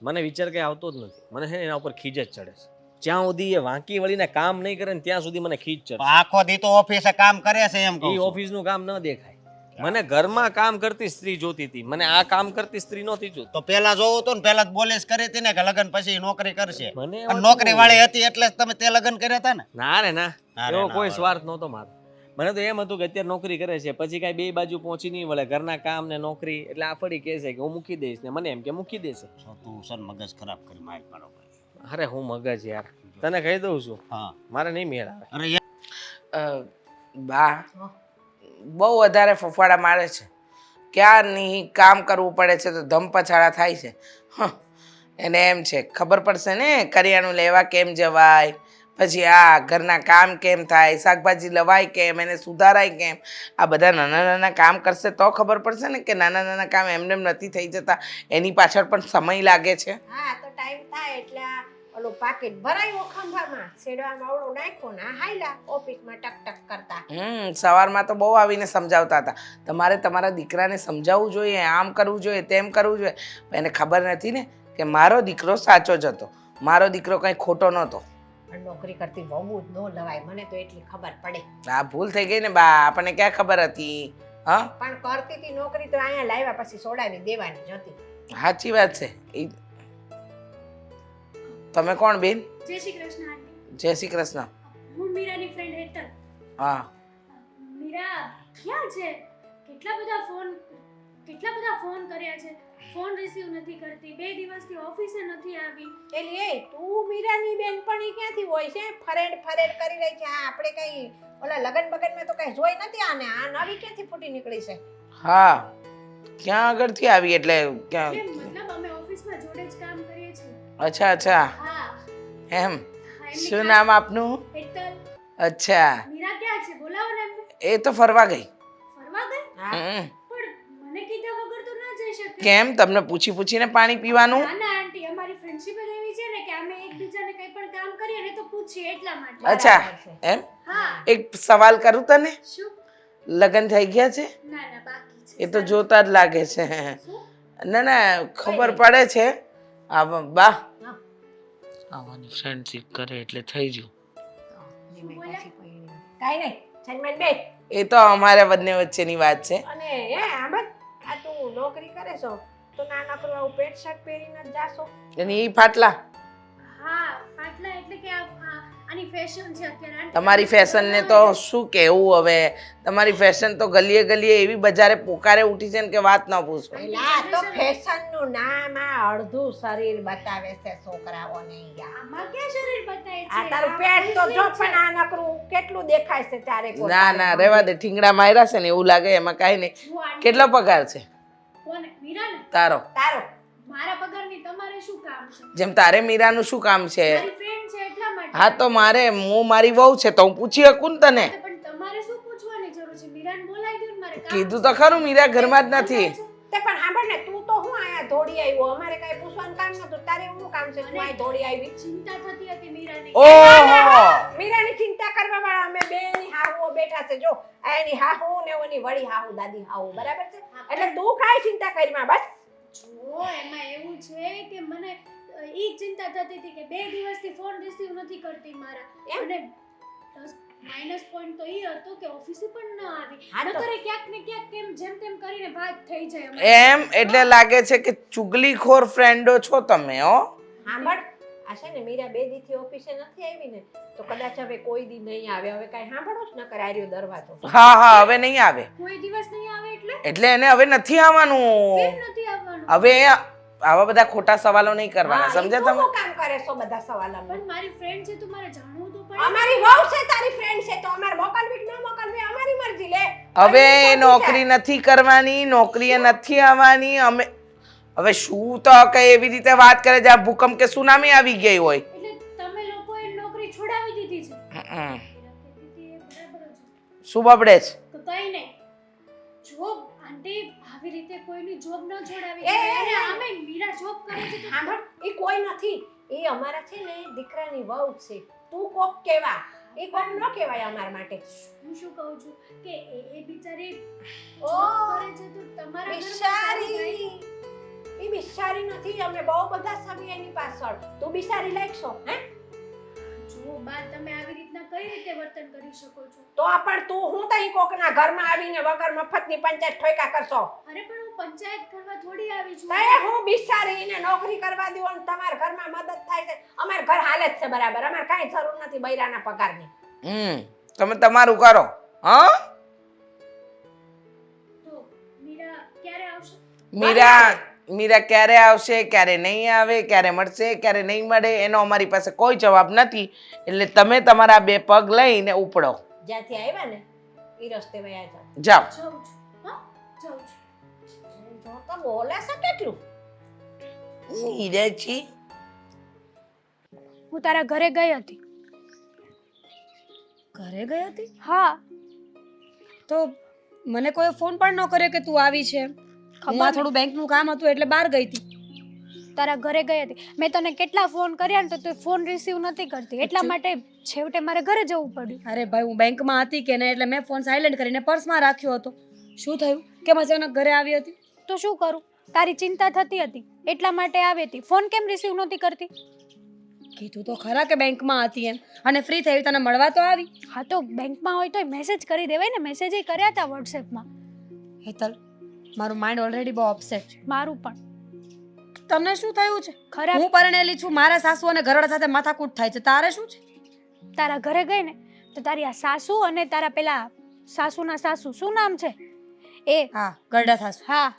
મને વિચાર કઈ આવતો જ નથી. મને છે ને એના ઉપર ખીજ જ ચડે છે. જ્યાં સુધી એ વાંકી વળીને કામ નહીં કરે ને ત્યાં સુધી મને ખીજ ચડે. પણ આખો દી તો ઓફિસે કામ કરે છે એમ કહું એ છું. ઓફિસનું કામ ન દેખાય. મને ઘરમાં કામ કરતી સ્ત્રી જોતી હતી, મને આ કામ કરતી સ્ત્રી નહોતી જોતી. તો પેલા જોવું હતું ને, પેલા જ બોલીસ કરી હતી ને કે લગ્ન પછી ઈ નોકરી કરશે. મને અને એમાં નોકરી શું? વાળી હતી એટલે જ તમે તે લગ્ન કર્યા હતા ને. ના રે ના, ના રે એવો ના, કોઈ બરાબર. સ્વાર્થ નહોતો મારો. મને તો એમ હતું કે અત્યારે નોકરી કરે છે પછી કાંઈ બે બાજુ પહોંચી નહીં વળે, ઘરના કામ ને નોકરી એટલે આ ફળી કહે છે કે હું મૂકી દઈશ ને મને એમ કે મૂકી દેશે. જો તું સન મગજ ખરાબ કરી માર મારો ભાઈ. અરે હું મગજ યાર, તને કહી દઉં છું હા મારે નહીં મેળ આવે. અરે યાર, બા બહુ વધારે ફફાડા મારે છે. ક્યારની કામ કરવું પડે છે તો ધમ પછાડા થાય છે. એને એમ છે ખબર પડશે ને કરિયાણું લેવા કેમ જવાય, પછી આ ઘરના કામ કેમ થાય, શાકભાજી લવાય કેમ, એને સુધારાય કેમ, આ બધા નાના નાના કામ કરશે તો ખબર પડશે ને કે નાના નાના કામ એમને એમ નથી થઈ જતા, એની પાછળ પણ સમય લાગે છે. હા તો ટાઈમ થાય એટલે આ ઓલું પાકીટ ભરાયું ખંભામાં છેડવામાં ઓલું નાખ્યું ને હાયલા ઓફિસમાં ટક ટક કરતા. સવારમાં તો બહુ આવીને સમજાવતા હતા. તમારે તમારા દીકરાને સમજાવવું જોઈએ, આમ કરવું જોઈએ, તેમ કરવું જોઈએ. એને ખબર નથી ને કે મારો દીકરો સાચો જ હતો, મારો દીકરો કંઈ ખોટો નહોતો. પણ નોકરી કરતી બહુ જ ન લવાય, મને તો એટલી ખબર પડે. આ ભૂલ થઈ ગઈ ને બા, આપણને ક્યાં ખબર હતી? હા પણ કરતી હતી નોકરી તો અહીંયા લાવ્યા પછી છોડાવી દેવાની જ હતી. સાચી વાત છે. તમે કોણ બેન? જય શ્રી કૃષ્ણ આંટી. જય શ્રી કૃષ્ણ. હું મીરાની ફ્રેન્ડ હેતલ. હા મીરા ક્યાં છે? કેટલા બધા ફોન કર્યા છે, ફોન રિસીવ નથી કરતી. 2 દિવસથી ઓફિસે નથી આવી. એલી એ તું મીરાની બેનપણી ક્યાંથી હોય છે? ફરેડ ફરેડ કરી રહી છે. આ આપણે કઈ ઓલા લગન બગનમાં તો કઈ જોઈ નથી આને. આ નવી ક્યાંથી ફૂટી નીકળી છે? હા ક્યાં આગળથી આવી એટલે ક્યાં? મતલબ અમે ઓફિસમાં જોડે જ કામ કરીએ છીએ. અચ્છા અચ્છા હા એમ. હા, શું નામ આપનું? હેતલ. અચ્છા મીરા ક્યાં છે? બોલાવો ને એમને. એ તો ફરવા ગઈ. ફરવા ગઈ? હા હમ. પણ મને કીધા વગર તો ના જઈ શકે. કેમ તમને પૂછી પૂછીને પાણી પીવાનું? ના ના આંટી, અમારી ફ્રેન્ડશિપ જ એવી છે ને કે અમે એકબીજાને કંઈ પણ કામ કરીએ ને તો પૂછીએ એટલા માટે. અચ્છા એમ. હા. એક સવાલ કરું તને? શું? લગ્ન થઈ ગયા છે? ના ના બાકી છે. એ તો જોતા જ લાગે છે. શું? ના ના ખબર પડે છે. આ બા આવવાની ફ્રેન્ડશિપ કરે એટલે થઈ ગયું. કાઈ નહીં સન્માન બે. એ તો અમારા બંને વચ્ચેની વાત છે. અને હે આમદ આ તું નોકરી કરે છો તો નાના કરવા આવું પેન્ટ શર્ટ પહેરીને જ જાશો? અને એ ફાટલા હા પાટલા એટલે કે આની ફેશન છે અત્યારે આંટી. તમારી ફેશન ને તો શું કહેવું હવે? તમારી ફેશન તો ગલીએ ગલીએ એવી બજારે પોકારે ઉઠી છે ને કે વાત ન પૂછો. એલા આ તો ફેશન નું નામ આ અડધું શરીર બતાવે છે છોકરાઓને યાર. આમાં ક્યાં શરીર બતાય છે? આ તારું પેટ તો જો પણ આ નકરું કેટલું દેખાય છે ચારે કોર. ના ના રેવા દે, ઠીંગડા માર્યા છે ને એવું લાગે, એમાં કાંઈ નહીં. હું આંટી- કેટલો પગાર છે કોને? મીરાને? તારો? તારો મારા પગારની તમારે શું કામ છે? જેમ તારે મીરાનું શું કામ છે? મારી ફ્રેન્ડ છે એટલા માટે. હા તો મારે હું મારી વહુ છે તો હું પૂછી શકું ને તને. પણ તમારે શું પૂછવાની જરૂર છે? મીરાને બોલાવી દો ને, મારે કામ કીધું તો ખરું મીરા ઘરમાં જ નથી. તે પણ સાંભળ ને તું તો હું આયા દોડી આવ્યો, અમારે કઈ પૂછવાનું કામ નતું. તારે શું કામ છે તું આય દોડી આવી? ચિંતા થતી હતી મીરાને. ઓહો મીરાની ચિંતા કરવા વાળા અમે બેની હાહુઓ બેઠા છે. જો આ એની હાહુ ને ઓની વળી હાહુ દાદી હાહુ બરાબર છે. એટલે તું કાઈ ચિંતા કરી માં બસ. જો એમાં એવું છે કે મને ઈ ચિંતા થતી હતી કે 2 દિવસથી ફોન રિસીવ નથી કરતી મારા. એમ? અને માઈનસ પોઈન્ટ તો ઈ હતો કે ઓફિસે પણ ન આવી. હા તો. નકર એ ક્યાંક ને ક્યાંક કેમ જેમ તેમ કરીને વાત થઈ જાય અમારી. એમ એટલે લાગે છે કે ચુગલીખોર ફ્રેન્ડો છો તમે. હો સાંભળ આ છે ને મીરા 2 દીથી ઓફિસે નથી આવી ને તો કદાચ હવે કોઈ દી નહીં આવે. હવે કાઈ સાંભળો જ ન કરે આર્યો દરવાજો. હા હા હવે નહીં આવે. કોઈ દિવસ નહીં આવે એટલે એટલે એને હવે નથી આવવાનું. કેમ નથી આવવાનું? હવે આવા બધા ખોટા સવાલો નહીં કરવાના, હા, ઈ સમજ્યા તું તમે? શું કામ કરે છો બધા સવાલોમાં? પણ મારી ફ્રેન્ડ છે તો મારે જાણવું તો પડે. અમારી વહુ છે તારી ફ્રેન્ડ છે તો અમારે મોકલવી કે ન મોકલવી અમારી મરજી લે. હવે એ ખોટી નોકરી છે. નથી કરવાની, નોકરીએ નથી આવવાની. અમે હવે શું તો કઈ એવી રીતે વાત કરે જ્યાં ભૂકંપ કે સુનામી આવી ગઈ હોય. એટલે તમે લોકોએ નોકરી છોડાવી દીધી છે. હમ. મીરા કહેતી હતી એ બરાબર જ. શું બબડે છે? તો કઈ નહીં. જોબ આંટી આવી રીતે કોઈની જોબ ન છોડાવી એ, જોઈએ. એ, અને એ. આમે મીરા જોબ કરે છે તો સાંભળ ઈ કોઈ નથી. ઈ અમારા છે ને દીકરાની વહુ છે. તું કોક કેવા ઈ કોક ન કહેવાય અમારા માટે. હું શું કહું છું કે એ બિચારી ઓ, job કરે છે તો તમારા ઘરમાં સારી બિચારી ગાય. ઈ બિચારી નથી. અમે બહુ બધા સવી એની પાછળ. તું બિચારી લાગશો હે? જો બા તમે આવી રીતના કઈ રીતે વર્તન કરી શકો છો? તો પણ તું હું તઈ કોકના ઘરમાં આવીને વગર મફતની પંચાયત ઠોકા કરશો? અરે પણ હું પંચાયત કરવા થોડી આવી છું. તય હું બિચારીને નોકરી કરવા દઉં અને તમારા ઘરમાં મદદ થાય છે. અમાર ઘર હાલે જ છે બરાબર. અમાર કાંઈ જરૂર નથી બૈરાના પગારની. તમે તમારું કરો. હા તો મીરા ક્યારે આવશે? મીરા ક્યારે આવશે, ક્યારે નહીં આવે, ક્યારે મળશે, ક્યારે નહીં મળે એનો અમારી પાસે કોઈ જવાબ નથી. એટલે તમે તમારા 2 પગ લઈને ઉપડો. જ્યાંથી આવ્યા ને ઈ રસ્તે વયા જાઓ. જાઓ. જાઉં છું. હા જાઉં છું. જો તો બોલે છે કેટલું. હીરાજી હું તારા ઘરે ગઈ હતી. ઘરે ગઈ હતી હા તો મને કોઈ ફોન પણ ન કર્યો કે તું આવી છે હું આ થોડું બેંકનું કામ હતું એટલે બહાર ગઈ હતી તારા ઘરે ગઈ હતી. મેં તને કેટલા ફોન કર્યા ને તો તું ફોન રિસીવ નથી કરતી, એટલા માટે છેવટે મારે ઘરે જવું પડ્યું. અરે ભાઈ હું બેંકમાં હતી કે નહીં એટલે મેં ફોન સાયલેન્ટ કરીને પર્સમાં રાખ્યો હતો. શું થયું કે અચાનક ઘરે આવી હતી? તો શું કરું, તારી ચિંતા થતી હતી એટલા માટે આવી હતી. ફોન કેમ રિસીવ નહોતી કરતી? કીધું તો ખરા કે બેંકમાં હતી એમ, અને ફ્રી થઈ તને મળવા તો આવી. હા તો બેંકમાં હોય તો મેસેજ કરી દેવાય ને. મેસેજ કર્યા હતા વોટ્સએપમાં. હેતલ, મારું માઇન્ડ ઓલરેડી બહુ અપસેટ છે. મારું પણ. તને શું થયું છે? ખરાબ. હું પરણેલી છું, મારા સાસુ અને ઘરવાળા સાથે માથાકૂટ થાય છે, તારે શું છે? તારા ઘરે ગઈ ને તો તારી આ સાસુ અને તારા પેલા સાસુના સાસુ, શું નામ છે એ, હા ગરડા સાસુ. હા,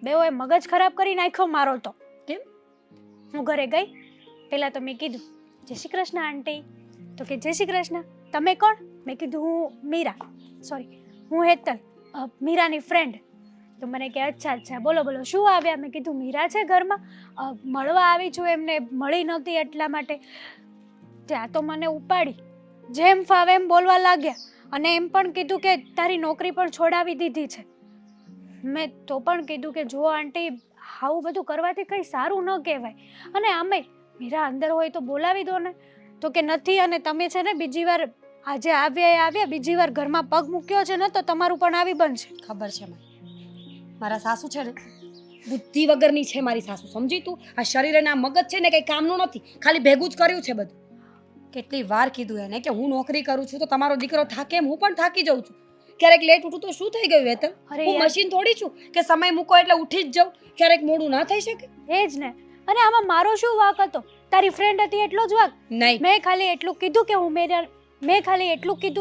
બેઓએ મગજ ખરાબ કરી નાખ્યો મારો તો. કેમ? હું ઘરે ગઈ, પહેલા તો મેં કીધું જય શ્રી કૃષ્ણ આંટી. તો કે જય શ્રી કૃષ્ણ. તમે કોણ? મેં કીધું હું મીરા, સોરી હું હેતલ, મીરાની ફ્રેન્ડ. તો મને કે અચ્છા અચ્છા, બોલો બોલો શું આવ્યા? મેં કીધું મીરા છે ઘરમાં, મળવા આવી છું, એમને મળી નહોતી એટલા માટે. ત્યાં તો મને ઉપાડી, જેમ ફાવે એમ બોલવા લાગ્યા, અને એમ પણ કીધું કે તારી નોકરી પણ છોડાવી દીધી છે. મેં તો પણ કીધું કે જો આંટી, આવું બધું કરવાથી કંઈ સારું ન કહેવાય, અને આમે મીરા અંદર હોય તો બોલાવી દો ને. તો કે નથી, અને તમે છે ને બીજી વાર આજે આવ્યા બીજી વાર ઘરમાં પગ મૂક્યો છે ને તો તમારું પણ આવી બનશે. ખબર છે મને, મારા સાસુ છે ને બુદ્ધિ વગરની છે મારી સાસુ, સમજી તું? આ શરીર અને આ મગજ છે ને કંઈ કામનું નથી, ખાલી ભેગું જ કર્યું છે બધું. કેટલી વાર કીધું એને કે હું નોકરી કરું છું તો તમારો દીકરો થાકે એમ હું પણ થાકી જાઉં છું. ક્યારેક લેટ ઉઠું તો શું થઈ ગયું હેતલ? અરે હું યાર. મશીન થોડી છું કે સમય મૂકો એટલે ઉઠી જ જાઉં. ક્યારેક મોડું ના થઈ શકે? એ જ ને. અને આમાં મારો શું વાંક હતો? તારી ફ્રેન્ડ હતી એટલો જ વાંક. નહીં, મેં ખાલી એટલું કીધું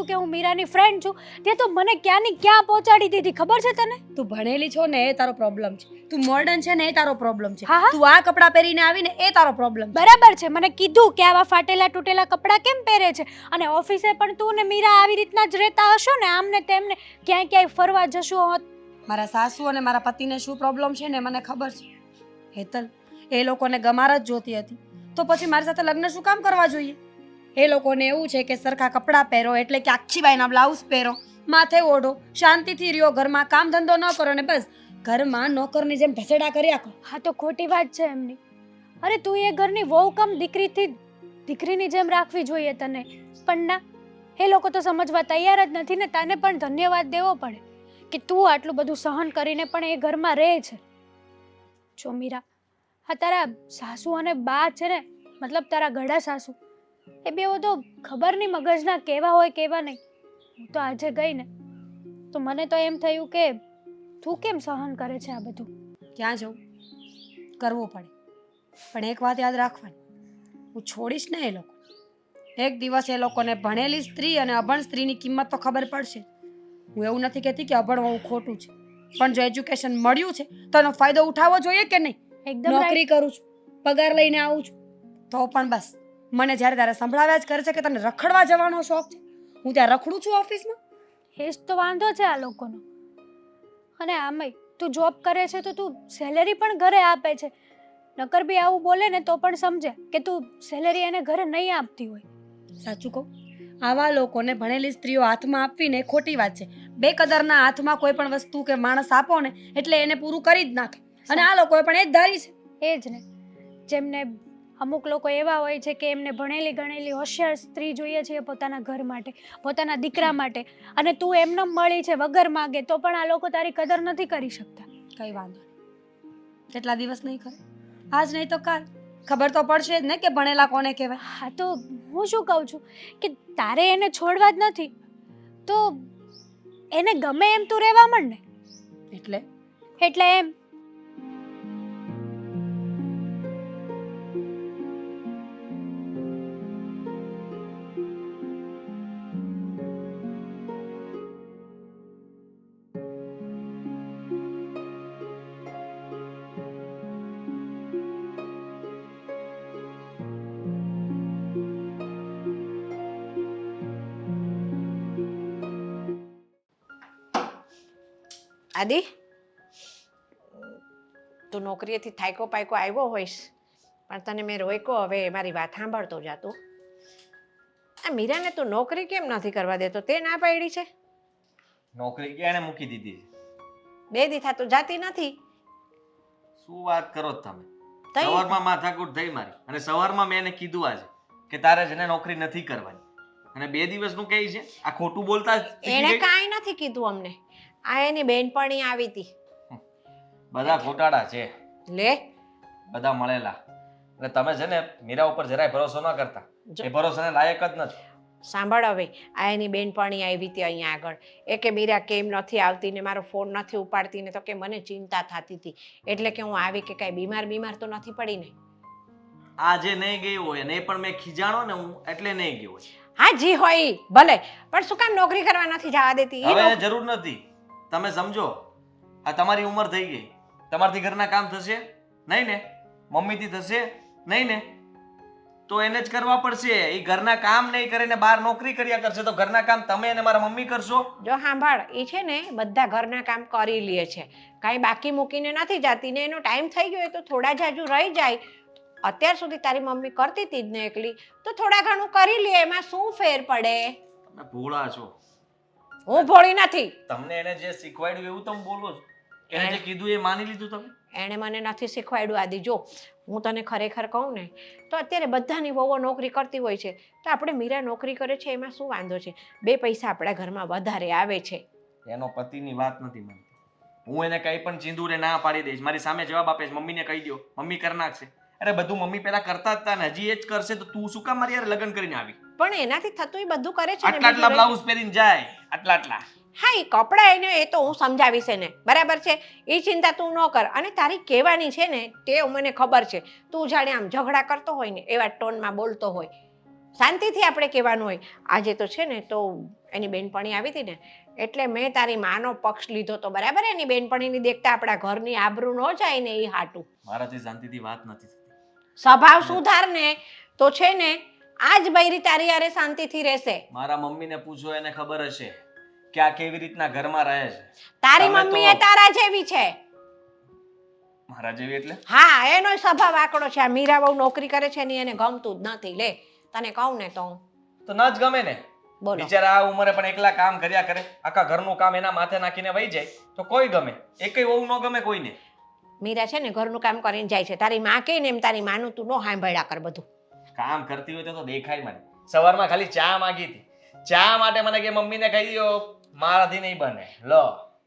કે હું મીરાની ફ્રેન્ડ છું, તે તો મને ક્યાંની ક્યાં પહોંચાડી દીધી, ખબર છે તને? તું ભણેલી છો ને એ તારો પ્રોબ્લેમ છે, તું મોડર્ન છે ને એ તારો પ્રોબ્લેમ છે, હા, હા. તું આ કપડાં પહેરીને આવીને એ તારો પ્રોબ્લેમ છે. બરાબર છે, મને કીધું કે આવા ફાટેલા તૂટેલા કપડાં કેમ પહેરે છે, અને ઓફિસે પણ તું ને મીરા આવી રીતના જ રહેતા હશો ને, આમને તેમને ક્યાંય ફરવા જશો. મારા સાસુ અને મારા પતિને શું પ્રોબ્લેમ છે ને મને ખબર છે હેતલ. એ લોકોને ગમાર જ જોતી હતી તો પછી મારી સાથે લગ્ન શું કામ કરવા જોઈએ? એ લોકોને એવું છે કે સરખા કપડાં પહેરો એટલે કે આખી બાઈના બ્લાઉઝ પહેરો, માથે ઓઢો, શાંતિથી રહ્યો, ઘરમાં કામ ધંધો ન કરો ને બસ ઘરમાં નોકરની જેમ ઢસેડા કર્યા કરો. હા તો ખોટી વાત છે એમની. અરે તું એ ઘરની વહુ કમ દીકરીની જેમ રાખવી જોઈએ તને, પણ ના, એ લોકો તો સમજવા તૈયાર જ નથી ને. તને પણ ધન્યવાદ દેવો પડે કે તું આટલું બધું સહન કરીને પણ એ ઘરમાં રહે છે. જો મીરા, હા તારા સાસુ અને બા છે ને, મતલબ તારા ગળા સાસુ, એ બેઓ તો ખબર નહીં મગજના કેવા હોય કેવા નહીં. હું તો આજે ગઈ ને તો મને તો એમ થયું કે તું કેમ સહન કરે છે આ બધું. ક્યાં જવું? કરવું પડે, પણ એક વાત યાદ રાખવાની, હું છોડીશ ને એ લોકો. એક દિવસ એ લોકોને ભણેલી સ્ત્રી અને અભણ સ્ત્રીની કિંમત તો ખબર પડશે. હું એવું નથી કહેતી કે અભણ હોવું ખોટું છે, પણ જો એજ્યુકેશન મળ્યું છે તો એનો ફાયદો ઉઠાવવો જોઈએ કે નહીં? એકદમ નોકરી કરું છું, પગાર લઈને આવું છું, તો પણ બસ મને જ્યારે ત્યારે સંભળાવ્યા જ કરે છે કે તને રખડવા જવાનો શોખ છે. હું ત્યાં રખડું છું ઓફિસમાં. એ જ તો વાંધો છે આ લોકોનો. અને આમેય તું જોબ કરે છે તો તું સેલેરી પણ ઘરે આપે છે. નકર બી આવું બોલે ને તો પણ સમજે કે તું સેલેરી એને ઘરે નહીં આપતી હોય. સાચું કહું, આવા લોકોને ભણેલી સ્ત્રીઓ હાથમાં આપવીને એ ખોટી વાત છે. બે કદરના હાથમાં કોઈ પણ વસ્તુ કે માણસ આપો ને એટલે એને પૂરું કરી જ નાખે, અને આ લોકોએ પણ એ જ ધારી છે. એ જ ને, જેમને અમુક લોકો એવા હોય છે કે એમને ભણેલી ગણેલી હોશિયાર સ્ત્રી જોઈએ છે પોતાના ઘર માટે, પોતાના દીકરા માટે, અને તું એમને મળી છે વગર માગે તો પણ આ લોકો તારી કદર નથી કરી શકતા. કઈ વાંધો નહીં, કેટલા દિવસ નહીં કરે, આજ નહીં તો કાલ ખબર તો પડશે જ ને કે ભણેલા કોને કહેવાય. હા તો હું શું કહું છું કે તારે એને છોડવા જ નથી તો એને ગમે એમ તું રહેવા માંડ ને. એટલે એમ આદિ, તું નોકરીએથી થાયકો પાયકો આવ્યો હોઈશ, પણ તને મેં રોક્યો, હવે મારી વાત સાંભળતો જા તું. આ મીરાને તું નોકરી કેમ નથી કરવા દેતો? તે ના પાડી છે. નોકરી ક્યાં એને મૂકી દીધી છે? 2 દીથા તો જાતી નથી. શું વાત કરો છો તમે? તઈ સવારમાં માથાકૂટ થઈ મારી, અને સવારમાં મેં એને કીધું આજે કે તારે છે ને નોકરી નથી કરવાની, અને 2 દિવસનું કહે છે. આ ખોટું બોલતા જ શીખી એણે ગઈ? કાંઈ નથી કીધું અમને. આ એની બેનપણી આવી હતી. બધા ખોટાડા છે, લે બધા મળેલા. એટલે તમે છે ને મીરા ઉપર જરાય ભરોસો ન કરતા. જો. એ ભરોસાને લાયક જ નથી. સાંભળ હવે, આ એની બેનપણી આવી હતી અહીંયા આગળ. એ કે મીરા કેમ નથી આવતી ને મારો ફોન નથી ઉપાડતી ને, તો કે મને ચિંતા થતી હતી એટલે કે હું આવી કે કાંઈ બીમાર તો નથી પડી ને. આજે નહીં ગઈ હોય અને એ પણ મેં ખીજાણો ને હું એટલે નહીં ગયો હોય. હા જી હોય ઈ, ભલે, પણ શું કામ નોકરી કરવા નથી જવા દેતી? ઈ હવે જરૂર નથી. તમે સમજો, આ તમારી ઉંમર થઈ ગઈ. તમારથી ઘરના કામ થશે નહીં ને? મમ્મીથી થશે નહીં ને? તો એને જ કરવા પડશે. એ ઘરના કામ નહીં કરે ને બહાર નોકરી કર્યા કરશે, તો ઘરના કામ તમે અને મારા મમ્મી કરશો? જો સાંભળ, એ છે ને બધા ઘરના કામ કરી લે છે, કાંઈ બાકી મૂકીને નથી જાતી ને. એનો ટાઈમ થઈ ગયો હોય તો થોડા જાજુ રહી જાય. અત્યાર સુધી તારી મમ્મી કરતી હતી જ ને એકલી, તો થોડા ઘણું કરી લે, એમાં શું ફેર પડે? તમે ભોળા છો. હું ભોળી નથી. તમને એને જે શીખવાડ્યું એવું તમે બોલો છો. એને જે કીધું એ માની લીધું તમે? એણે મને નથી શીખવાડ્યું. આદિ જો, હું તને ખરેખર કહું ને તો અત્યારે બધાની વહુઓ નોકરી કરતી હોય છે, તો આપણે મીરા નોકરી કરે છે એમાં શું વાંધો છે? 2 પૈસા આપણા ઘરમાં વધારે આવે છે. એનો પતિની વાત નથી માનતો. હું એને કંઈ પણ ચીંદુરે ના પાડી દઈશ. મારી સામે જવાબ આપે છે, મમ્મીને કહી દો, મમ્મી કરી નાખશે. અરે બધું મમ્મી પહેલા કરતા જ હતા ને, હજી એ જ કરશે તો તું શું કામ મારી યાર લગ્ન કરીને આવી? પણ એનાથી થતું એ બધું કરે છે ને. આટલા આટલા બ્લાઉઝ પહેરીને જાય, આટલા. હા, એ કપડાં એને એ તો હું સમજાવીશ એને, બરાબર છે? એ ચિંતા તું ન કર. અને તારી કહેવાની છે ને તે મને ખબર છે. તું જાણે આમ ઝઘડા કરતો હોય ને એવા ટોનમાં બોલતો હોય. શાંતિથી આપણે કહેવાનું હોય. આજે તો છે ને તો એની બેનપણી આવી હતી ને એટલે મેં તારી માનો પક્ષ લીધો તો, બરાબર? એની બેનપણીની દેખતા આપણા ઘરની આબરૂ ન જાય ને એ હાટું. મારાથી શાંતિથી વાત નથી થતી. સ્વભાવ સુધાર ને તો છે ને આજ બૈરી તારી યારે શાંતિથી રહેશે. મારા મમ્મીને પૂછો, એને ખબર હશે કે આ કેવી રીતના ઘરમાં રહે છે. તારી તમે તો- મમ્મી એ તારા જેવી છે. મારા જેવી એટલે? હા, એનો સ્વભાવ આકડો છે. આ મીરા બહુ નોકરી કરે છે ને એને ગમતું જ નથી. લે તને કહું ને તો તો ના જ ગમે ને. બોલો. બિચારા આ ઉંમરે પણ એકલા કામ કર્યા કરે, આખા ઘરનું કામ એના માથે નાખીને વહી જાય તો કોઈ ગમે? એકેય વહુ ન ગમે કોઈને. મીરા છે ને ઘરનું કામ કરીને જાય છે. તારી માં કહે ને એમ તારી માનું તું ન સાંભળ્યા કર બધું. કામ કરતી હોય તો દેખાય મને. સવારમાં ખાલી ચા માંગી હતી. ચા માટે મને કે મમ્મીને કહી દો, મારાથી નહીં બને. લો,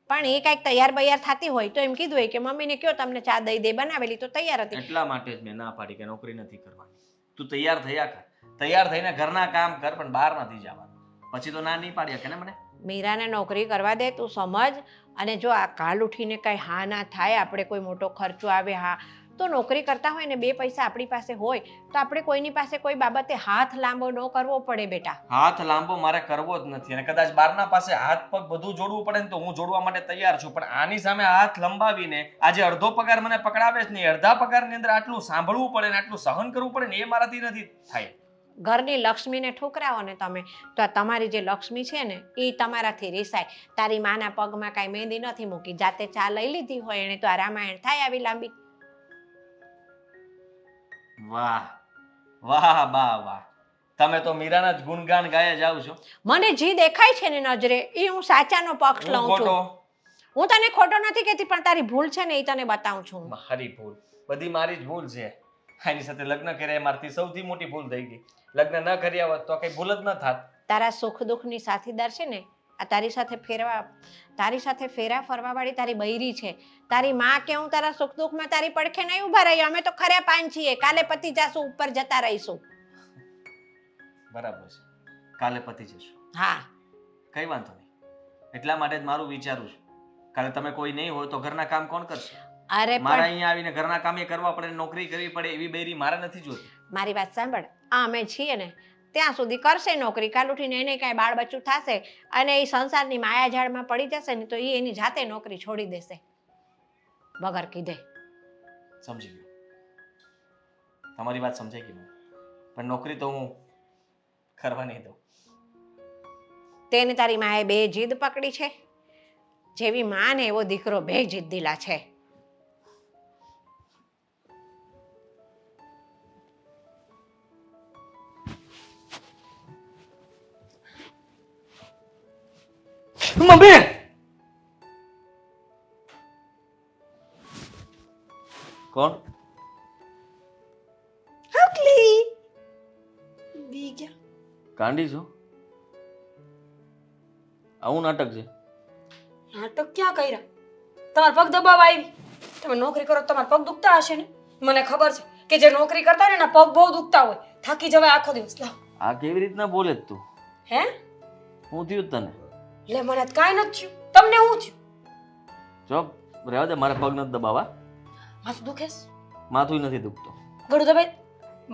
પણ એ કાંઈક તૈયાર બૈયાર થતી હોય તો એમ કીધું હોય કે મમ્મીને કયો તમને ચા દઈ દે, બનાવેલી તો તૈયાર હતી. એટલા માટે જ મેં ના પાડી કે નોકરી નથી કરવાની. તું તૈયાર થયા કર, તૈયાર થઈને ઘરના કામ કર, પણ બહાર નથી જવાનું. પછી તો ના નહીં પાડ્યા કે ને મને. મીરાને નોકરી કરવા દે, તું સમજ. અને જો આ કાલ ઉઠીને કાંઈ હા ના થાય, આપણે કોઈ મોટો ખર્ચો આવે, હા તો નોકરી કરતા હોય ને 2 પૈસા આપણી પાસે હોય તો આપણે કોઈની પાસે કોઈ બાબતે હાથ લાંબો ન કરવો પડે બેટા. હાથ લાંબો મારે કરવો જ નથી, અને કદાચ બારના પાસે હાથ પગ બધું જોડવું પડે ને તો હું જોડવા માટે તૈયાર છું, પણ આની સામે હાથ લંબાવીને આજે અડધો પગાર મને પકડાવે છે ને અડધા પગારની અંદર આટલું સાંભળવું પડે ને આટલું સહન કરવું પડે ને એ મારાથી નથી થાય. ઘરની લક્ષ્મીને ઠુકરાવો ને તમે તો આ તમારી જે લક્ષ્મી છે ને એ તમારાથી રીસાય. તારી માના પગમાં કાંઈ મહેંદી નથી મૂકી, જાતે ચા લઈ લીધી હોય એને તો આ રામાયણ થાય આવી લાંબી. વાહ વાહ બા વાહ, તમે તો મીરાના જ ગુણગાન ગાયા જાવ છો. મને જે દેખાય છે ને નજરે એ હું સાચાનો પક્ષ હું લઉં છું. ખોટો? હું તને ખોટો નથી કહેતી, પણ તારી ભૂલ છે ને એ તને બતાવું છું. મારી ભૂલ? બધી મારી જ ભૂલ છે. એની સાથે લગ્ન કર્યા એ મારાથી સૌથી મોટી ભૂલ થઈ ગઈ. લગ્ન ન કર્યા હોત તો કઈ ભૂલ જ ન થાત. તારા સુખ દુઃખની સાથીદાર છે ને આ તારી સાથે ફેરા ફરવા વાળી તારી બૈરી છે. તારી માં કે હું તારા સુખ દુઃખમાં તારી પડખે નહીં ઊભા રહી. અમે તો ખરે પાન છીએ, કાલે પતિ જાશું, ઉપર જતા રહીશું. બરાબર છે, કાલે પતી જશું. હા, કઈ વાંધો નહીં. એટલા માટે જ મારું વિચારું છું, કાલે તમે કોઈ નહીં હોય તો ઘરના કામ કોણ કરશે? અરે મારે પણ અહીંયા આવીને ઘરના કામ એ કરવા પડે, નોકરી કરવી પડે એવી બૈરી મારે નથી જોતી. મારી વાત સાંભળ. આ અમે છીએ ને ત્યાં સુધી કરશે નોકરી. કાલ ઉઠીને એને કાંઈ બાળ બચ્ચું થશે અને એ સંસારની માયાજાળમાં પડી જશે ને તો એ એની જાતે નોકરી છોડી દેશે વગર કીધે. સમજી ગયો, તમારી વાત સમજાઈ ગઈ મને, પણ નોકરી તો હું કરવા નહીં દઉં. તેને તારી માએ 2 જીદ પકડી છે. જેવી માં ને એવો દીકરો 2 જીદ્દીલા છે. મમ્મી કોણ હકલી બી ગયા. કાંડી છો આવું નાટક છે નાટક ક્યાં કર્યા? તમારા પગ દબાવા આવી. તમે નોકરી કરો તો તમારા પગ દુખતા હશે ને? મને ખબર છે કે જે નોકરી કરતા હોય ને એના પગ બહુ દુખતા હોય, થાકી જવાય આખો દિવસ. લાવ. આ કેવી રીતના બોલે છે તું? હે હું થયું તને? લે મને તો કાંઈ નથી થયું. તમને શું થયું? જો રહેવા દે, મારા પગ નથી દબાવા. માથું દુખે છે? માથું નથી દુખતું. ગળું દબાઈ?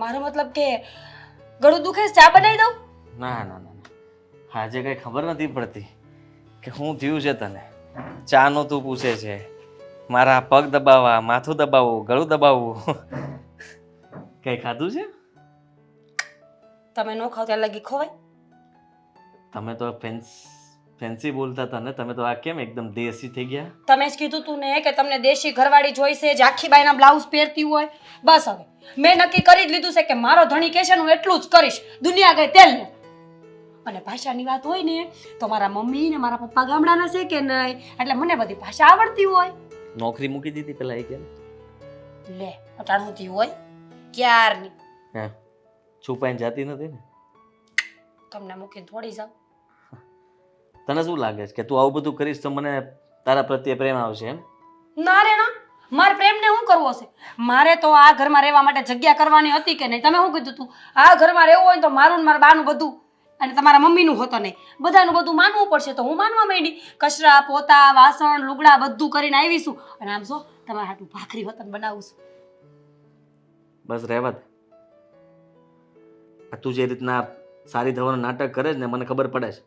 મારો મતલબ કે ગળું દુખે છે, ચા બનાવી દઉં? ના ના ના ના. આજે કઈ ખબર નથી પડતી કે શું થયું છે તને. ચા નો તું પૂછે છે, મારા પગ દબાવવા, માથું દબાવવું, ગળું દબાવવું. કઈ ખાધું છે? તમે નો ખાવ ત્યાં લગી ખવાય. તમે તો ફેન્સી બોલતા હતા ને, તમે તો આ કેમ એકદમ દેશી થઈ ગયા? તમે જ કીધું તું ને કે તમને દેશી ઘરવાળી જોઈશે, જે આખી બાઈના બ્લાઉઝ પહેરતી હોય. બસ હવે મેં નક્કી કરી જ લીધું છે કે મારો ધણી કહેશે ને હું એટલું જ કરીશ. દુનિયા ગઈ તેલ ને. અને ભાષાની વાત હોય ને તો મારા મમ્મી ને મારા પપ્પા ગામડાના છે કે નહીં, એટલે મને બધી ભાષા આવડતી હોય. નોકરી મૂકી દીધી પેલા એ કે લે અટાણુંથી હોય ક્યારની. હે છુપાઈને જાતી નથી ને? તમને મૂકીને થોડી જાવ. તને શું લાગે છે કે તું આવું બધું કરીશ તો મને તારા પ્રત્યે પ્રેમ આવશે એમ? ના રે ના, મારે પ્રેમને શું કરવો છે? મારે તો આ ઘરમાં રહેવા માટે જગ્યા કરવાની હતી કે નહીં? તમે શું કીધું તું આ ઘરમાં રહેવું હોય તો મારું ને મારા બાનું બધું અને તમારા મમ્મીનું હોતો નહીં, બધાનું બધું માનવું પડશે. તો હું માનવા માંડી. કચરા પોતા વાસણ લુગડા બધું કરીને આવીશું. અને આમ જો તમારા હાટું ભાખરી વતન બનાવું છું. બસ રહેવા દે. આ તું જે રીતના સારી થવાનું નાટક કરે છે ને, મને ખબર પડે છે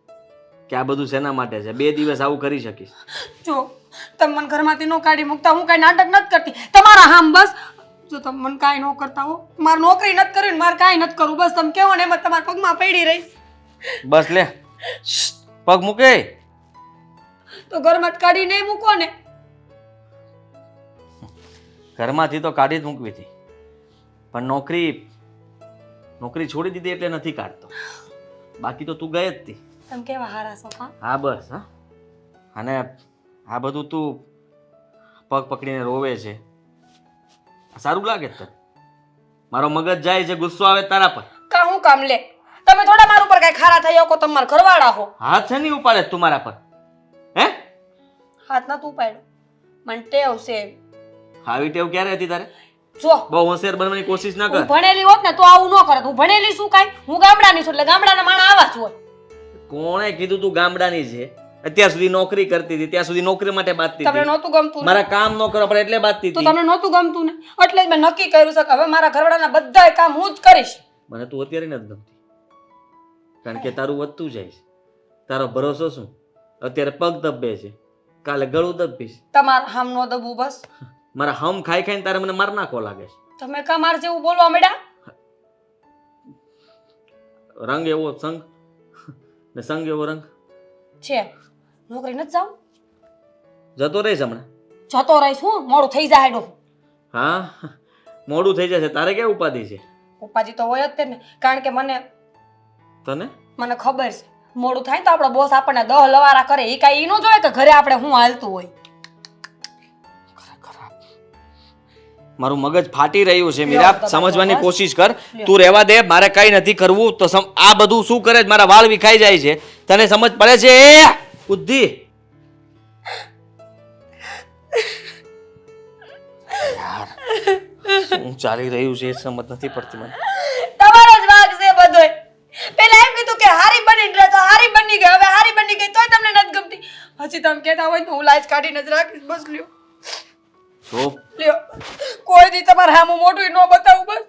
કે આ બધું શેના માટે છે. 2 દિવસ આવું કરી શકીશ. જો તમે મને ઘરમાંથી નો કાઢી મૂકતા, હું કાંઈ નાટક નથી કરતી. તમારા હામ બસ. જો તમે મને કાંઈ ન કરતા હો, મારે નોકરી નથી કરવી ને મારે કાંઈ નથી કરવું. બસ તમે કહો ને એમ જ તમારા પગમાં પડી રહીશ. બસ લે પગ મૂકે. તો ઘરમાં જ કાઢી નહીં મૂકો ને. ઘરમાંથી તો કાઢી જ મૂકવી હતી, પણ નોકરી છોડી દીધી એટલે નથી કાઢતો. બાકી તો તું ગઈ જ હતી. તમે કેવા હારા છો? હા બસ. હા અને આ બધું તું પગ પકડીને રોવે છે, સારું લાગે તને? મારો મગજ જાય છે, ગુસ્સો આવે તારા પર. કા હું કામ લે? તમે થોડા મારા ઉપર કઈ ખારા થઈ શકો? તમારા ઘરવાળા હો. હાથ છે નહીં ઉપાડે તું મારા પર? હે હાથ ના તું પાડ્યો, મને ટેવ છે. આવી ટેવ ક્યારે હતી તારે? જો બહુ હોશિયાર બનવાની કોશિશ ના હું કર. ભણેલી હોત ને તો આવું ન કરત. હું ભણેલી શું કાંઈ? હું ગામડાની છું એટલે ગામડાના માણસ આવા જ હોય. કોણે કીધું તું ગામડાની છે? અત્યાર સુધી નોકરી કરતી હતી, ત્યાં સુધી નોકરી માટે બાંધતી તમને હતી. નહોતું ગમતું ને? મારા કામ ન કરવા પડે એટલે બાંધતી તો હતી. તમને નહોતું ગમતું ને, એટલે જ મેં નક્કી કર્યું છે કે હવે મારા ઘરવાળાના બધાય કામ હું જ કરીશ. મને તું અત્યારે નથી ગમતી, કારણ કે તારું વધતું જાય છે. તારો ભરોસો શું? અત્યારે પગ દબે છે, કાલે ગળું દબીશ. તમારા હામ નો દબવું બસ. મારા હમ ખાઈ ખાઈને તારે મને માર નાખવો લાગે છે. તમે કા માર જેવું બોલવા માંડ્યા? રંગ એવો સંગ ને સંગ એવો રંગ. છે નોકરી નથી જાવ? જતો રહીશ હમણાં. જતો રહીશ હું? મોડું થઈ જાય ડો. હા મોડું થઈ જશે. તારે ક્યાં ઉપાધિ છે? ઉપાજી તો હોય જ તે ને, કારણ કે તને મને ખબર છે મોડું થાય તો આપણો બોસ આપણને 10 લવારા કરે. એ કાંઈ ઈ ન જોવે કે ઘરે આપણે શું હાલતું હોય. મારું મગજ ફાટી રહ્યું છે મીરા, સમજવાની કોશિશ કર. તું રહેવા દે, મારે કઈ નથી કરવું. તો આ બધું શું કરે છે? મારા વાળ વિખાઈ જાય છે. તને સમજ પડે છે? બુદ્ધિ યાર શું ચાલી રહ્યું છે એ સમજ નથી પડતી મને. તમારો જ વાગ છે બધોય. પેલા એમ કીધું કે હારી બની રહે તો હારી બની ગઈ, હવે હારી બની ગઈ તોય તમને નથી ગમતી. હજી તમે કહેતા હોય તો હું લાજ કાઢીને જ રાખીશ. બસ લ્યો લ્યો, કોઈ દી તમારે હામું મોઢું ન બતાવું. બસ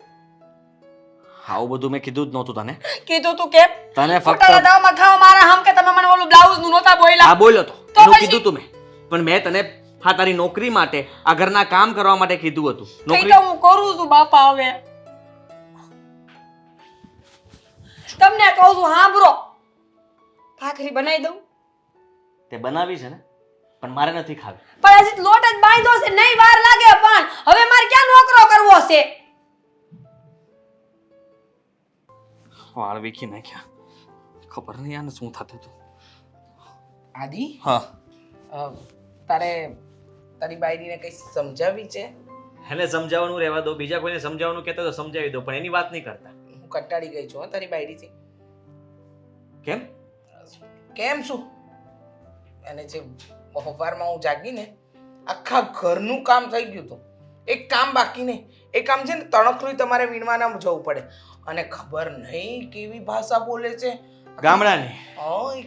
આવું બધું મેં કીધું જ નહોતું તને. કીધું તું કેમ? તને ખોટાના ફક્ત દાવમાં ખાવા મારા હમ કે તમે મને ઓલું બ્લાઉઝ નું નહોતા બોલ્યા? હા બોલ્યો તો, તો એનું પછી? કીધું તું મેં. પણ મેં તને હા તારી નોકરી માટે, આ ઘરના કામ કરવા માટે કીધું હતું. કઈ નોકરી તો હું કરું છું બાપા. હવે તમને કહું છું સાંભળો, ભાખરી બનાવી દઉં? તે બનાવી છે ને, પણ મારે નથી ખાવી. પણ હજી લોટ જ બાંધ્યો છે, નહીં વાર લાગે. પણ હવે મારે ક્યાં નોકરો કરવો છે? વાળ વીખી નાખ્યા. ખબર નહીં આને શું થતું હતું. આદિ હા તારે તારી બાયડીને કઈ સમજાવી છે? એને સમજાવવાનું રહેવા દો, બીજા કોઈને સમજાવવાનું કહેતા તો સમજાવી દો, પણ એની વાત નહીં કરતા. હું કંટાળી ગઈ છું હો તારી બાયડીથી. કેમ? કેમ શું? અને જે સવારમાં હું જાગી ને આખા ઘરનું કામ થઈ ગયું હતું. એક કામ બાકી નહીં. એ કામ છે ને તણખલું તમારે વીણવાના જવું પડે. અને ખબર નહીં કેવી ભાષા બોલે છે ગામડાની ઓય.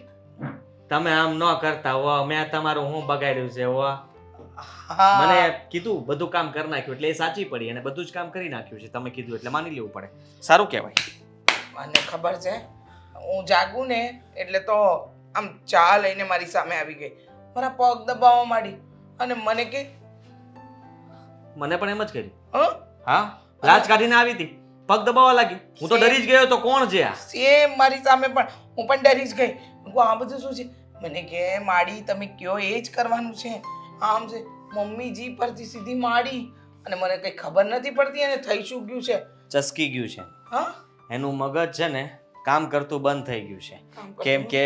તમે આમ ન કરતા હો, મેં તમારું હું બગાડ્યું છે હો. હા મને કીધું બધું કામ કરી નાખ્યું એટલે એ સાચી પડી અને બધું જ કામ કરી નાખ્યું છે. તમે કીધું એટલે માની લેવું પડે. સારું કહેવાય. મને ખબર છે હું જાગું ને એટલે તો આમ ચા લઈને મારી સામે આવી ગઈ, મારા પગ દબાવવા માંડી અને મને કે મને પણ એમ જ કર્યું. હ હા, લાજ કાઢીને આવી હતી, પગ દબાવવા લાગી. હું તો ડરી જ ગયો તો કોણ છે આ? સેમ મારી સામે પણ હું પણ ડરી જ ગઈ. હું કહું, આ બધું શું છે? મને કે માડી તમે કયો એ જ કરવાનું છે. આમ છે મમ્મીજી પરથી સીધી માડી અને મને કઈ ખબર નથી પડતી અને થઈ શું ગયું છે. ચસકી ગયું છે. હા એનું મગજ છે ને કામ કરતું બંધ થઈ ગયું છે. કામ કરતું. કેમ કે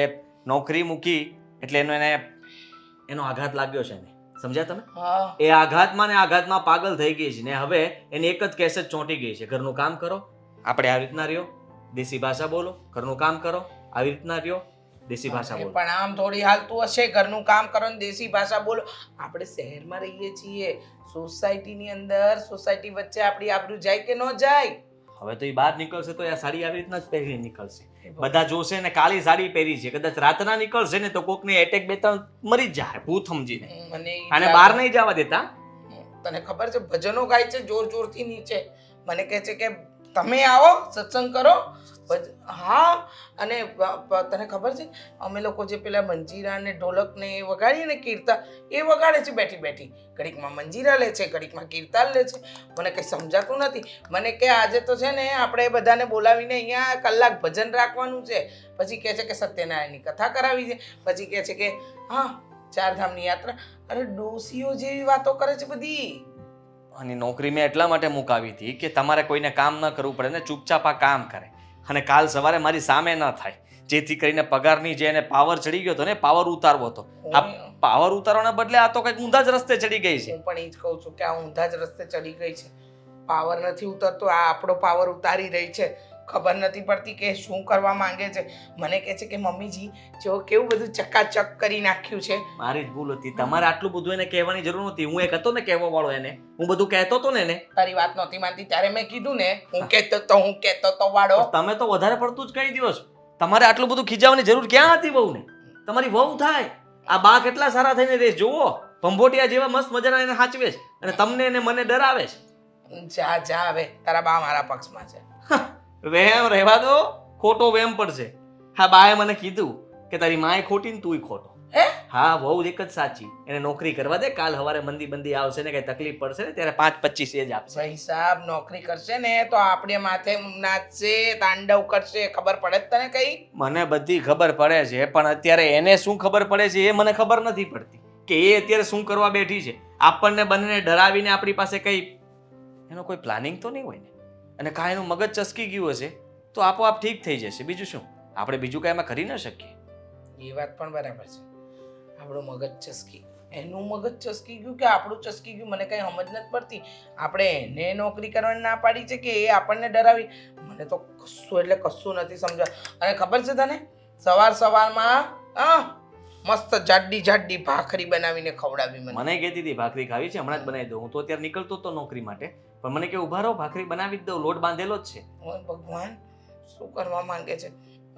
નોકરી મૂકી એટલે એનો આઘાત લાગ્યો છે ને. સમજ્યા તમે? હા એ આઘાતમાં ને આઘાતમાં પાગલ થઈ ગઈ છે ને હવે એની એક જ કેસેટ ચોંટી ગઈ છે. ઘરનું કામ કરો, આપણે આવી રીતના રહ્યો, દેશી ભાષા બોલો. ઘરનું કામ કરો, આવી રીતના રહ્યો, દેશી ભાષા બોલો. પણ આમ થોડી હાલતું હશે. ઘરનું કામ કરો ને દેશી ભાષા બોલો. આપણે શહેરમાં રહીએ છીએ, સોસાયટીની અંદર, સોસાયટી વચ્ચે આપણી આબરૂ જાય કે ન જાય? હવે તો એ બહાર નીકળશે તો આ સાડી આવી રીતના જ પહેરી નીકળશે. બધા જોશે ને કાળી સાડી પહેરી છે, કદાચ રાતના નીકળશે ને તો કોકને એટેક બે ત્રણ મરી જ જાય ભૂત સમજીને. મને ઈ અને લાગે. બહાર નહીં જવા દેતા. તને ખબર છે ભજનો ગાય છે જોર જોરથી નીચે. મને કહે છે કે તમે આવો સત્સંગ કરો. હા અને તને ખબર છે અમે લોકો જે પેલા મંજીરા ને ઢોલક ને એ વગાડીએ ને કીર્તન એ વગાડે છે બેઠી બેઠી. ઘડીકમાં મંજીરા લે છે, ઘડીકમાં કીર્તન લે છે. મને કંઈ સમજાતું નથી. મને કે આજે તો છે ને આપણે બધાને બોલાવીને અહીંયા કલાક ભજન રાખવાનું છે. પછી કહે છે કે સત્યનારાયણની કથા કરાવી છે. પછી કહે છે કે હા ચારધામની યાત્રા. અરે ડોસીઓ જેવી વાતો કરે છે બધી. અને નોકરી મેં એટલા માટે મુકાવી હતી કે તમારે કોઈને કામ ન કરવું પડે ને ચૂપચાપ આ કામ કરે અને કાલ સવારે મારી સામે ન થાય, જેથી કરીને પગારની જે એને પાવર ચડી ગયો હતો ને પાવર ઉતારવો હતો. આ પાવર ઉતારવાના બદલે આ તો કંઈક ઊંધા જ રસ્તે ચડી ગઈ છે. હું પણ એ જ કહું છું કે આ ઊંધા જ રસ્તે ચડી ગઈ છે. પાવર નથી ઉતરતો, આ આપણો પાવર ઉતારી રહી છે. ખબર નથી પડતી કે શું કરવા માંગે છે. મને કહે છે કે મમ્મીજી જો કેવું બધું ચકાચક કરી નાખ્યું છે. મારી જ ભૂલ હતી. તમારે આટલું બધું એને કહેવાની જરૂર નહોતી. હું એક હતો ને કહેવા વાળો એને. હું બધું કહેતો હતો ને એને. તારી વાત નહોતી માનતી ત્યારે મેં કીધું ને હું કહેતો તો વાળો. તમે તો વધારે પડતું જ કહી દો છો. તમારે આટલું બધું ખીજાવવાની જરૂર ક્યાં હતી વહુને? તમારી વહુ થાય. આ બા કેટલા સારા થઈને રહે જુઓ. ભંભોટિયા જેવા મસ્ત મજાના એને સાચવે છે અને તમને એને મને ડરાવે છે. જા જા હવે તારા બા મારા પક્ષમાં છે. વહેમ રહેવા દો, ખોટો વહેમ પડશે. હા બાએ મને કીધું કે તારી માએ ખોટી ને તુંય ખોટો. હે હા વહુ એક જ સાચી. એને નોકરી કરવા દે, કાલ સવારે મંદી બંદી આવશે ને કઈ તકલીફ પડશે ને ત્યારે 5-25 એ જ આપશે. ભાઈ સાહેબ નોકરી કરશે ને તો આપણે માથે નાચશે, તાંડવ કરશે. ખબર પડે જ તને કઈ? મને બધી ખબર પડે છે પણ અત્યારે એને શું ખબર પડે છે એ મને ખબર નથી પડતી કે એ અત્યારે શું કરવા બેઠી છે. આપણને બંનેને ડરાવીને આપણી પાસે કઈ એનો કોઈ પ્લાનિંગ તો નહીં હોય ને. અને કાંઈ એનું મગજ ચસકી ગયું હશે તો આપોઆપ ઠીક થઈ જશે. બીજું શું, આપણે બીજું કાંઈ એમાં કરી ન શકીએ. એ વાત પણ બરાબર છે. આપણું મગજ ચસકી, એનું મગજ ચસકી ગયું કે આપણું ચસકી ગયું મને કઈ સમજ નથી પડતી. આપણે એને નોકરી કરવાની ના પાડી છે કે એ આપણને ડરાવી? મને તો કશું એટલે કશું નથી સમજા. અને ખબર છે તને સવારમાં મસ્ત જાડી ભાખરી બનાવીને ખવડાવી મને કહેતી હતી ભાખરી ખાવી છે, હમણાં જ બનાવી દઉં. હું તો અત્યારે નીકળતો હતો નોકરી માટે પણ મને કે ઉભા રહો ભાખરી બનાવી જ દઉં, લોટ બાંધેલો જ છે. ઓય ભગવાન શું કરવા માંગે છે?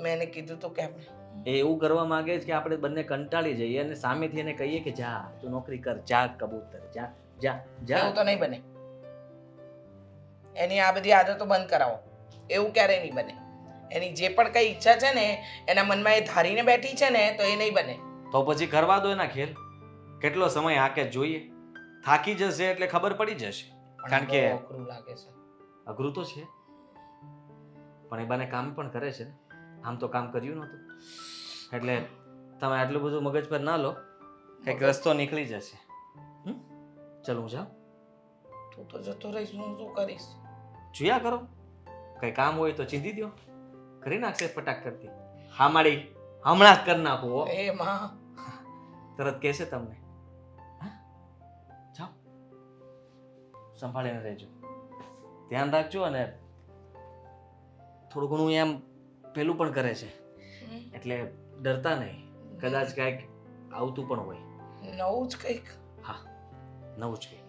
મેં એને કીધું તું કે આપણે એ એવું કરવા માંગે છે કે આપણે બંને કંટાળી જઈએ અને સામેથી એને કહીએ કે જા તું નોકરી કર, જા કબૂતર, જા જા જા. એવું તો નહીં બને. એની આ બધી આદતો બંધ કરાવો. એવું ક્યારેય નહીં બને. એની જે પણ કઈ ઈચ્છા છે ને એના મનમાં એ ધારીને બેઠી છે ને તો એ નહીં બને. તો પછી કરવા દો એના ખેલ. કેટલો સમય હાકે જોઈએ, થાકી જશે એટલે ખબર પડી જશે. કારણ કે બહુ અઘરું લાગે છે. અઘરું તો છે પણ એ બાને કામ પણ કરે છે ને. આમ તો કામ કર્યું નહોતું એટલે તમે આટલું બધું મગજ પર ના લો. કંઈક રસ્તો નીકળી જશે. ચલ હું જાઉં. તું તો જતો રહીશ, હું શું કરીશ? જોયા કરો, કંઈ કામ હોય તો ચીંધી દો, કરી નાખશે ફટાક કરતી. હા માડી હમણાં જ કરી નાખું હો. એ માં તરત કહેશે તમને. હા? જાઓ, સંભાળીને રહેજો, ધ્યાન રાખજો. અને થોડું ઘણું એમ પેલું પણ કરે છે, એટલે ડરતા નહીં. કદાચ કાંઈક આવતું પણ હોય. નવું જ કંઈક. હા, નવું જ કંઈક.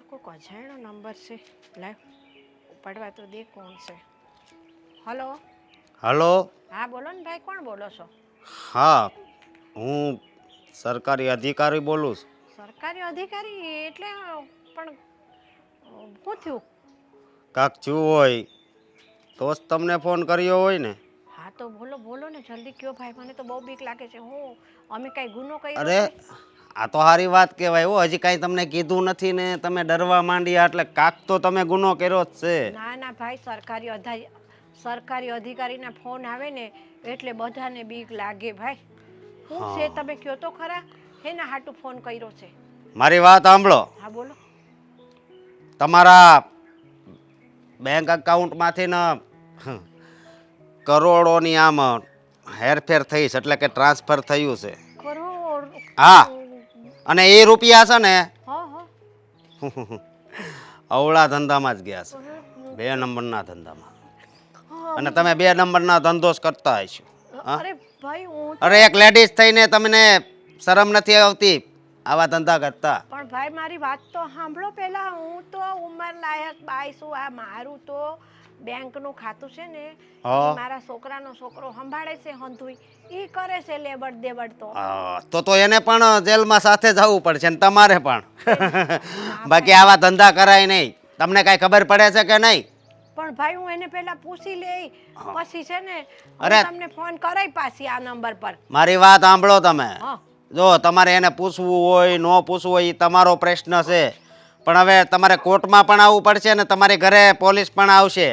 કોઈક અજાણ્યો નંબર છે. લાવ ઉપાડવા તો દે કોણ છે. હલો. હલો. હા બોલો ને ભાઈ, કોણ બોલો છો? હા, હું સરકારી અધિકારી બોલું છું. સરકારી અધિકારી એટલે પણ શું થયું? કાંક થયું હોય તો જ તમને ફોન કર્યો હોય ને. હા તો બોલો બોલો ને, જલ્દી કયો ભાઈ, મને તો બહુ બીક લાગે છે. અમે કઈ ગુનો કર્યો અરે છે? આ તો સારી વાત કહેવાય. હો, હજી કાંઈ તમને કીધું નથી ને તમે ડરવા માંડ્યા, એટલે કાંક તો તમે ગુનો કર્યો જ છે. ના ના ભાઈ, સરકારી અધિકારીના ફોન આવે ને એટલે બધાને બીક લાગે ભાઈ. શું છે તમે કયો તો ખરા, એના હાટુ ફોન કર્યો છે? મારી વાત સાંભળો. હા બોલો. તમારા બેંક અકાઉન્ટમાંથી ને કરોડોની આમ હેરફેર થઈ છે, એટલે કે ટ્રાન્સફર થયું છે. કરોડ? હા, અને એ રૂપિયા છે ને હા હા. અવળા ધંધામાં જ ગયા છે, 2 નંબરના ધંધામાં. અને તમે 2 નંબરના ધંધો જ કરતા હશો. હા? અરે ભાઈ હું અરે એક લેડીઝ થઈને તમને શરમ નથી આવતી આવા ધંધા કરતા? પણ ભાઈ મારી વાત તો સાંભળો પહેલા. હું તો ઉંમર લાયક બાઈ છું. આ મારું તો બેંકનું ખાતું છે ને, હા. ઈ મારા છોકરાનો છોકરો સંભાળે છે. હંધુઈ ઈ કરે છે લેબડ દેબડ. તો એને પણ જેલમાં સાથે જવું પડશે ને તમારે પણ. બાકી આવા ધંધા કરાય નહીં. તમને કાંઈ ખબર પડે છે કે નહીં? પણ ભાઈ હું એને પહેલા પૂછી લઈ, પછી છે ને અરે. હું તમને ફોન કરાય પાછી આ નંબર પર. મારી વાત સાંભળો તમે. હા. જો તમારે એને પૂછવું હોય ન પૂછવું હોય એ તમારો પ્રશ્ન છે, પણ હવે તમારે કોર્ટમાં પણ આવવું પડશે ને તમારી ઘરે પોલીસ પણ આવશે.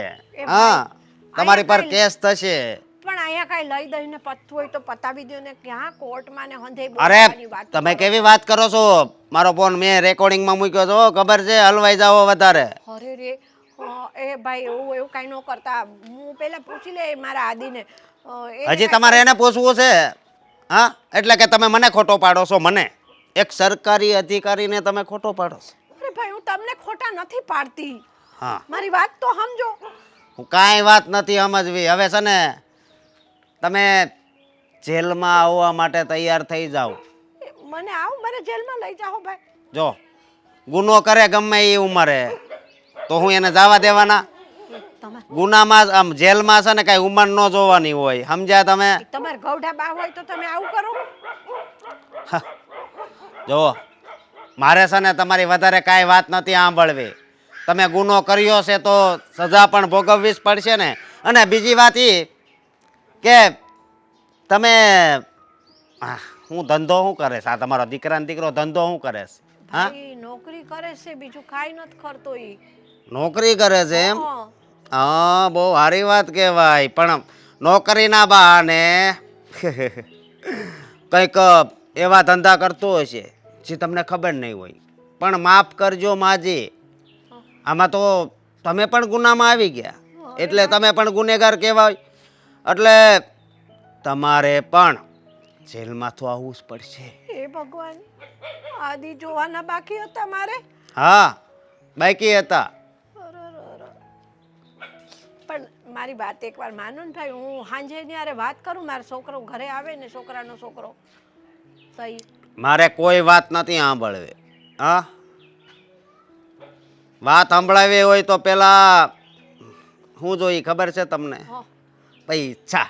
હા, તમારી પર કેસ થશે. પણ અહીંયા કાંઈ લઈ દઈને પતતું હોય તો પતાવી દો ને. ક્યાં કોર્ટમાં ને હંધે અરે બોલવાની વાત તમે કેવી વાત કરો છો? મારો ફોન મેં રેકોર્ડિંગમાં મૂક્યો છો, ખબર છે? હલવાઈ જાઓ વધારે. અરે રે. એ ભાઈ એવું કાંઈ ન કરતા. હું પહેલા પૂછી લે મારા આદિને. હજી તમારે એને પૂછવું છે? હા, એટલે કે તમે મને ખોટો પાડો છો? મને એક સરકારી અધિકારીને તમે ખોટો પાડો છો? અરે ભાઈ હું તમને ખોટા નથી પાડતી. હા, મારી વાત તો સમજો. હું કાંઈ વાત નથી સમજવી. હવે છે ને તમે જેલમાં આવવા માટે તૈયાર થઈ જાઓ. મને જેલમાં લઈ જાઓ ભાઈ. જો ગુનો કરે ગમે એ ઉંમરે તો હું એને જવા દેવાના? ગુનામાં આમ જેલમાં છે ને કઈ ઉંમર ન જોવાની હોય, સમજ્યા તમે? તમારે ગૌઢા બા હોય તો તમે આવું કરો? જો મારે છે ને તમારી વધારે કાંઈ વાત નથી સાંભળવી. તમે ગુનો કર્યો છે તો સજા પણ ભોગવવી જ પડશે ને. અને બીજી વાત એ કે તમે હું ધંધો શું કરે છે? આ તમારો દીકરાનો દીકરો ધંધો શું કરે છે? હા, ભાઈ નોકરી કરે છે, બીજું કાંઈ નથી કરતો ઈ. નોકરી કરે છે એમ? હા. હા, બહુ સારી વાત કહેવાય. પણ નોકરીના બહાને કંઈક એવા ધંધા કરતો હશે જે તમને ખબર નહીં હોય. પણ માફ કરજો માજી, આમાં તો તમે પણ ગુનામાં આવી ગયા, એટલે તમે પણ ગુનેગાર કહેવાય. એટલે તમારે પણ જેલમાં તો આવવું જ પડશે. હે ભગવાન, આદિ જોવાના બાકી હતા મારે. હા, બાકી હતા. પણ મારી વાત એકવાર માનો ને ભાઈ. હું સાંજે ત્યારે વાત કરું. મારો છોકરો ઘરે આવે ને, છોકરાનો છોકરો સહી. મારે કોઈ વાત નથી સાંભળવી. હા, વાત સંભળાવી હોય તો પેલા શું જોઈ ખબર છે તમને? પૈસા.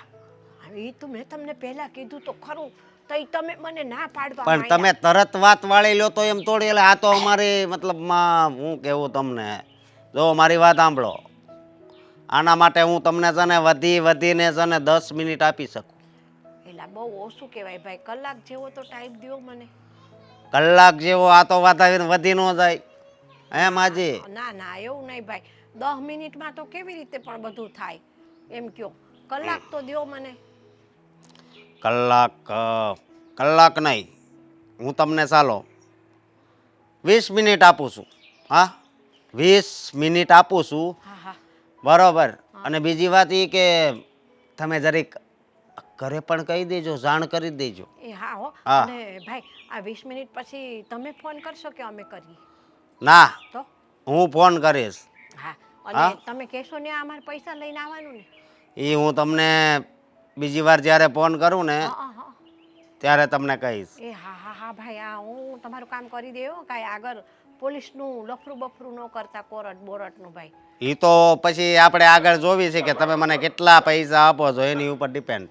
એ તો મેં તમને પહેલા કીધું તો ખરું. તો તમે મને ના પાડવા પણ તમે તરત વાત વાળી લો તો એમ થોડી. એટલે આ તો અમારી મતલબમાં હું કેવું તમને. જો મારી વાત સાંભળો. આના માટે હું તમને છે ને વધીને છે ને 10 મિનિટ આપી શકું. એલા બહુ ઓછું કહેવાય ભાઈ. કલાક જેવો તો ટાઈમ દ્યો મને. કલાક જેવો? આ તો વાત આવીને વધી ન જાય. હે માજી? ના ના એવું નહીં ભાઈ. 10 મિનિટમાં તો કેવી રીતે પણ બધું થાય એમ કયો. કલાક તો દ્યો મને. કલાક નહીં, હું તમને ચાલો 20 મિનિટ આપું છું. હા, 20 મિનિટ આપું છું. હા હા. બરોબર. અને બીજી વાત એ કે તમે જરીક ઘરે પણ કહી દેજો, જાણ કરી દેજો. એ હા હો. હા. અને ભાઈ આ 20 મિનિટ પછી તમે ફોન કરશો કે અમે કરીએ? ના, તો હું ફોન કરીશ. હા. હા? અને તમે કહેશો ને અમારે પૈસા લઈને આવવાનું ને? એ હું તમને બીજી વાર જ્યારે ફોન કરું ને હા હા હા. ત્યારે તમને કહીશ. એ હા હા હા ભાઈ, હા હું તમારું કામ કરી દેવો. કાંઈ આગળ પોલીસનું લફરું બફરું ન કરતા, કોરટ બોરટનું ભાઈ. એ તો પછી આપણે આગળ જોવી છે કે તમે મને કેટલા પૈસા આપો છો એની ઉપર ડિપેન્ડ.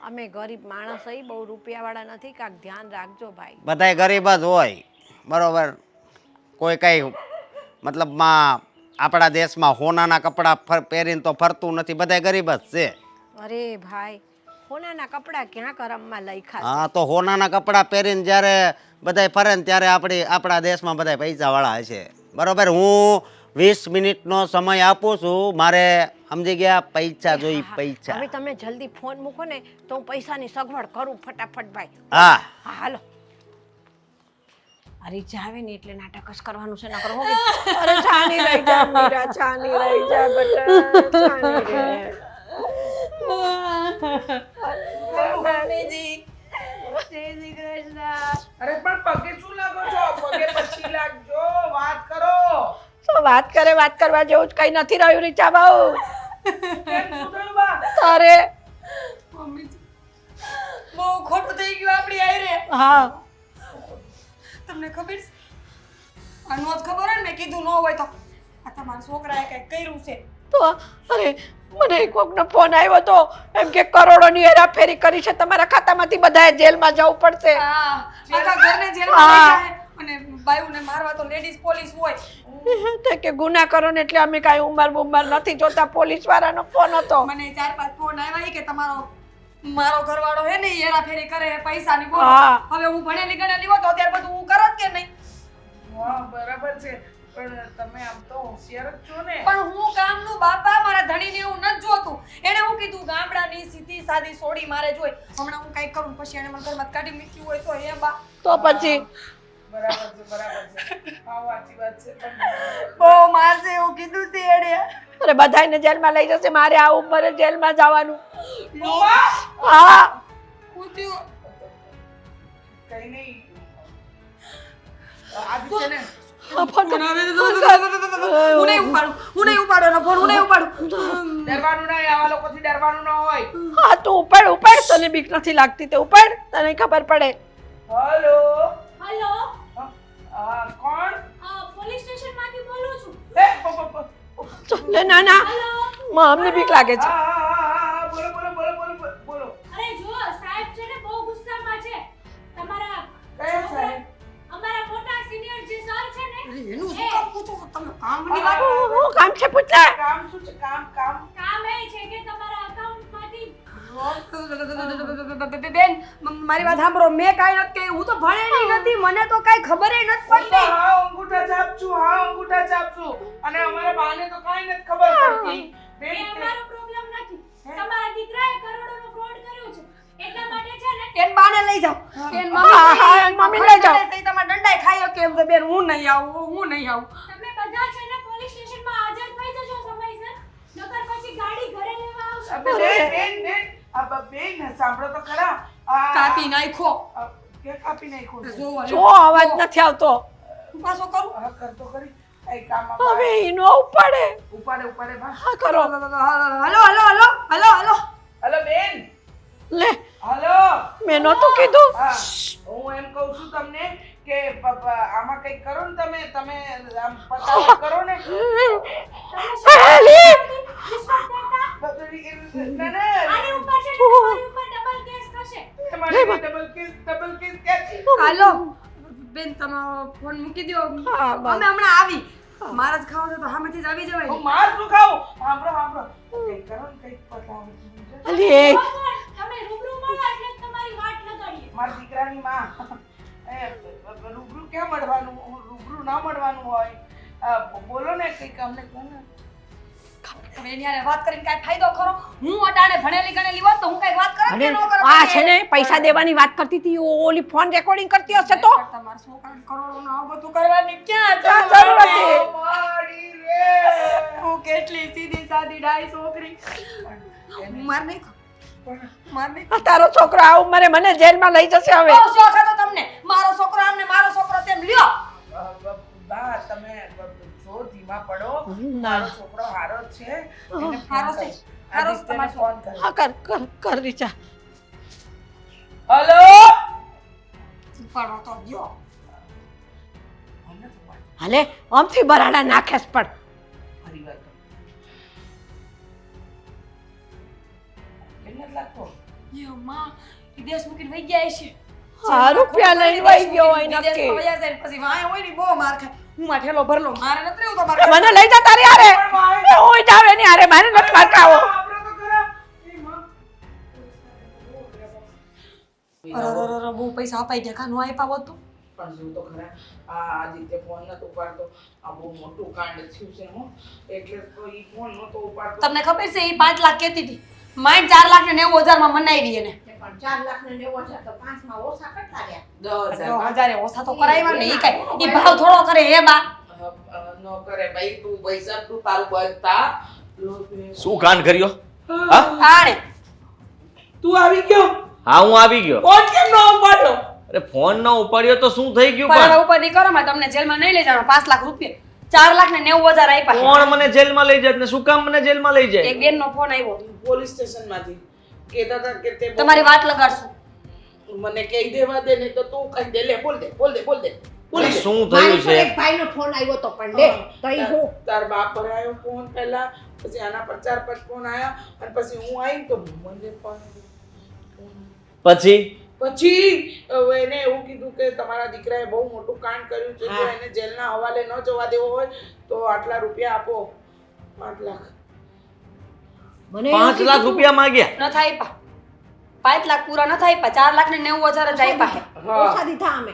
અમે ગરીબ માણસ હઈ, બહુ રૂપિયાવાળા નથી. કાંઈક ધ્યાન રાખજો ભાઈ. બધાય ગરીબ જ હોય, બરોબર. કોઈ કઈ મતલબમાં આપણા દેશમાં હોનાના કપડાં પહેરીને તો ફરતું નથી, બધાય ગરીબ જ છે. અરે ભાઈ, સોનાના કપડાં ક્યાં કરમમાં લખ્યા છે? હા, તો હોનાના કપડાં પહેરીને જ્યારે બધાય ફરે ને ત્યારે આપણા દેશમાં બધાય પૈસાવાળા હશે, બરોબર. હું 20 મિનિટનો સમય આપું છું, મારે સમજી ગયા, પૈસા જોઈ, હા, હા. પૈસા. હવે તમે જલ્દી ફોન મૂકો ને તો હું પૈસાની સગવડ કરું ફટાફટ ભાઈ. હા. હા હાલો. અરે જાવે ને એટલે નાટક જ કરવાનું છે, નકર હો કે અરે છાની રહી જા મીરા, છાની રહી જા બેટા, છાની રહે. મમ્મીજી, જય શ્રી કૃષ્ણ. અરે પણ પગે શું લાગો છો? પગે પછી લાગજો, વાત કરો. તો વાત કરવા જેવું જ કઈ નથી રહ્યું રીચા બહુ. કેમ શું થયું બા? તારે મમ્મીજી, બહુ ખોટું થઈ ગયું આપણી આયરે. હા તમને ખબર છે? આનું જ ખબર હોય ને, મેં કીધું ન હોય તો આ તમારા છોકરાએ કંઈક કર્યું છે. તો અરે મને એક વખતનો ફોન આવ્યો તો એમ કે કરોડોની હેરાફેરી કરી છે, તમારા ખાતામાંથી બધાએ જેલમાં જવું પડશે. હા, આખા ઘરને જેલમાં લઈ જાય અને બાયુને મારવા તો લેડીઝ પોલીસ હોય. તે કે ગુના કરો ને એટલે અમે કાંઈ ઉંમર નથી જોતા. પોલીસ વાળાનો ફોન હતો. મને 4-5 ફોન આવ્યા કે મારો ઘરવાળો હે ને ઈ હેરાફેરી કરે હે પૈસાની. બોલો હા. હવે હું ભણેલી ગણેલી હોત તો અત્યારે બધું હું કરત કે નહીં? હા, બરાબર છે, પણ તમે આમ તો હોશિયાર જ છો ને. પણ હું ગામનું બાપા, મારા ધણીને એવું નથી જોતું. એણે હું કીધું ગામડાની સીધી સાદી સોડી મારે જોઈ. હમણાં હું કંઈક કરું પછી એને મને ઘરમાં કાઢી મૂકી હોય તો એ બા. તો પછી બરાબર છે. હા, સાચી વાત છે. પણ બહુ મારશે એવું કીધું છે એણે. અરે બધાને જેલમાં લઈ જશે, મારે આ ઉંમરે જેલમાં જવાનું. મમ્મા! હા હું થયું? કઈ નહીં. આજ છે ને હું નહીં ઉપાડો એનો ફોન, હું નહીં ઉપાડું. ડરવાનું નહીં, આવા લોકોથી ડરવાનું ન હોય. હા તું ઉપાડ. તને બીક નથી લાગતી તે ઉપાડ, તને ખબર પડે. હેલો. હેલો, કોણ? પોલીસ સ્ટેશનમાંથી બોલું છું. એ ના અમને બીક લાગે છે. હા, બોલો. અરે જો સાહેબ છે ને બહુ ગુસ્સામાં છે. તમારા કયા સાહેબ? અમારા મોટા સિનિયર જે સર છે ને એનું શું કામ પૂછો છો તમે? કામની વાત. હું કામ છે પૂછે. કામ શું છે? કામ કામ એ છે કે તમારા અકાઉન્ટમાંથી બેન, મારી વાત સાંભળો. મેં કાંઈ નથી કર્યું. હું તો ભણેલી નથી, મને તો કાંઈ ખબર ય નથી પડતી. હા, અંગૂઠા છાપ છું. અને અમારા બાને તો કાંઈ નથી ખબર પડતી. એ બેન, અમારો પ્રોબ્લેમ નથી. તમારા દીકરાએ કરોડોનો ફ્રોડ કર્યો છે. એટલા માટે છે ને એન બાને લઈ જાઓ. એન હા, એન મમ્મી લઈ જાઓ. તમારે દંડાઈ ખાયો કેમ છે બેન? હું નહીં આવું. તમે બધા છે ને પોલીસ સ્ટેશનમાં હાજર થઈ જજો સમયસર. નકર પછી ગાડી ઘરે લેવા આવશે. બેન, સાંભળો તો ખરા. કાપી નાખો. કે કાપી નાખ્યો છે? જો અવાજ નથી આવતો. પાછો કરું. હા, કરતો ખરી. કઈ કામ હવે ઈનો ઉપાડે. ઉપાડે બા. હા કરો. હલો. હલો બેન. લે હલો. મેં નહોતું કીધું. હા, હું એમ કહું છું તમને કે આમાં કંઈક કરો ને તમે આમ પતાવી કરો ને. ના, આની ઉપર છે ને તમારી ઉપર ડબલ કેસ થશે. તમારી ડબલ કેસ ક્યાંથી? હાલો બેન, તમે ફોન મૂકી દો. હા, બસ. અમે હમણાં આવી. મારા જ ખાવા છે તો સામેથી જ આવી જવાય. હું માર શું ખાવું? સાંભળો. કંઈક કરો ને, કંઈક પતાવો. અલી તમે રૂબરૂ મળો એટલે જ તમારી વાટ લગાડીએ. મારા દીકરાની માં રૂબરૂ ક્યાં મળવાનું? રૂબરૂ ના મળવાનું હોય. બોલો ને કંઈક અમને કહો ને. તમે એની હારે વાત કરીને કાંઈ ફાયદો ખરો? હું અટાણે ભણેલી ગણેલી હોત તો હું કાંઈક વાત કરત કે ન કરત? આ છે ને પૈસા દેવાની વાત કરતી હતી, ઓલી ફોન રેકોર્ડિંગ કરતી હશે તો. તમારા છોકરાને કરોડોનું આવું બધું કરવાની ક્યાં ક્યાં જરૂર જરૂર હતી? હતી? મારી રે. હું કેટલી સીધી સાદી ડાઈ છોકરી. હું માર નહીં ખાઉં. મારને આ તારો છોકરો આ ઉંમરે મને જેલમાં લઈ જશે હવે બહુ શોખ હતો તમને મારો છોકરો આમ ને મારો છોકરો તેમ લ્યો. બા તમે જો ધીમા પડો. મારો છોકરો હારો જ છે. એને ફોન હારો છે. કર. હારો છે આદિત્યને તમારો ફોન કર. હા કર રીચા હલો ઉપાડો તો લ્યો. હાલે આમથી બરાડા નાખેસ પણ ફરી વાર કર. કેમ નથી લાગતો? યો માં વિદેશ મૂકીને વહી ગયા છે. હા રૂપિયા લઈને વહી ગયો હોય વિદેશ નક્કી વહી જાય પછી વાંહે હોય ને બહુ માર ખાય. હું માં ઠેલો ભરલો મારે નથી રહેવું તમારે. મને લઈ જા તારી હારે હું જ આવે ની હારે મારે નથી માર ખાવો આપણો તો ખરા. એ માં. અરરરર બહુ પૈસા અપાઈ ગયા કાનો આપ્યા હોત તો. પણ શું તો ખરા આ આદિત્ય ફોન નતો ઉપાડતો. આ બહુ મોટું કાંડ થયું છે હો. એટલે તો ઈ ફોન નતો ઉપાડતો. તમને ખબર છે એ 5 લાખ કહેતી હતી માઇન્ડ 4,90,000 માં મનાવી એને. પણ 4,90,000 તો 5 માં ઓછા કેટલા રહ્યા 10,000 10,000 ઓછા તો કરાવ્યા ને એ કઈ એ ભાવ થોડો કરે હે બા. નો કરે ભાઈ તું પૈસા તું તારું બચતા શું કાંડ કર્યો? હા આણે તું આવી ગયો હા હું આવી ગયો. ફોન કેમ ન ઉપાડ્યો? અરે ફોન ન ઉપાડ્યો તો શું થઈ ગયું? પણ હવે પણ ઉપર ની કરો માં તમને જેલમાં નહીં લઈ જવાનો 5 લાખ રૂપિયા 4,90,000 આપ્યા. કોણ મને જેલમાં લઈ જાય ને શું કામ મને જેલમાં લઈ જાય? એક બેન નો ફોન આવ્યો પોલીસ સ્ટેશન માંથી કહેતા હતા કે તે તમારી વાત લગાડશું. મને કહી દેવા દે નહીં તો તું કહી દે. લે બોલ દે બોલ દે બોલ દે બોલ અરે દે. શું મારી થયું પર છે? એક ભાઈનો ફોન આવ્યો તો પણ લે તઈ હું તાર બાપ પર આવ્યો ફોન પહેલા પછી આના પર 4-5 ફોન આવ્યા અને પછી હું આવી તો મને પછી પછી એને એવું કીધું કે તમારા દીકરાએ બહુ મોટું કાંડ કર્યું છે જો હા. એને જેલના હવાલે ન જવા દેવો હોય તો આટલા રૂપિયા આપો 5 લાખ મને એવું 5 લાખ કીધું. રૂપિયા માંગ્યા. ન થાય આપ્યા 5 લાખ પૂરા ન થાય આપ્યા 4,90,000 જ આપ્યા છે. ઓછા દીધા અમે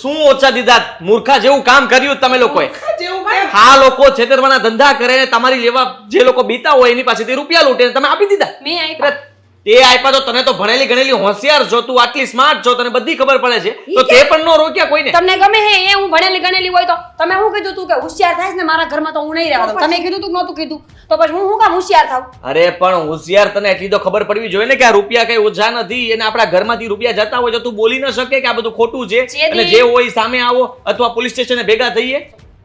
શું ઓછા દીધા? મૂર્ખા જેવું કામ કર્યું તમે લોકોએ. જેવું કે આ લોકો છેતરવાના ધંધા કરે ને તમારી લેવા જે લોકો બીતા હોય એની પાસેથી રૂપિયા લૂંટે ને તમે આપી દીધા. મેં આપ્યા તે આપ્યા તો તને તો ભણેલી ગણેલી હોશિયાર છો, તું આટલી સ્માર્ટ છો, તને બધી ખબર પડે છે, તો તે પણ ન રોક્યા કોઈને. તમને ગમે હે એ હું ભણેલી ગણેલી હોય તો તમે શું કીધું તું કે હોશિયાર થાઈશ ને મારા ઘરમાં તો હું નહીં રહેવા દઉં. તમે કીધું તું કે નહોતું કીધું તો પછી હું શું કામ હોશિયાર થાવ? અરે પણ હોશિયાર તને એટલી તો ખબર પડવી જોઈએ ને કે આ રૂપિયા કઈ ઓછા નથી અને આપણા ઘરમાંથી રૂપિયા જતા હોય તો તું બોલી ન શકે કે આ બધું ખોટું છે અને જે હોય એ સામે આવો અથવા પોલીસ સ્ટેશને ભેગા થઈએ.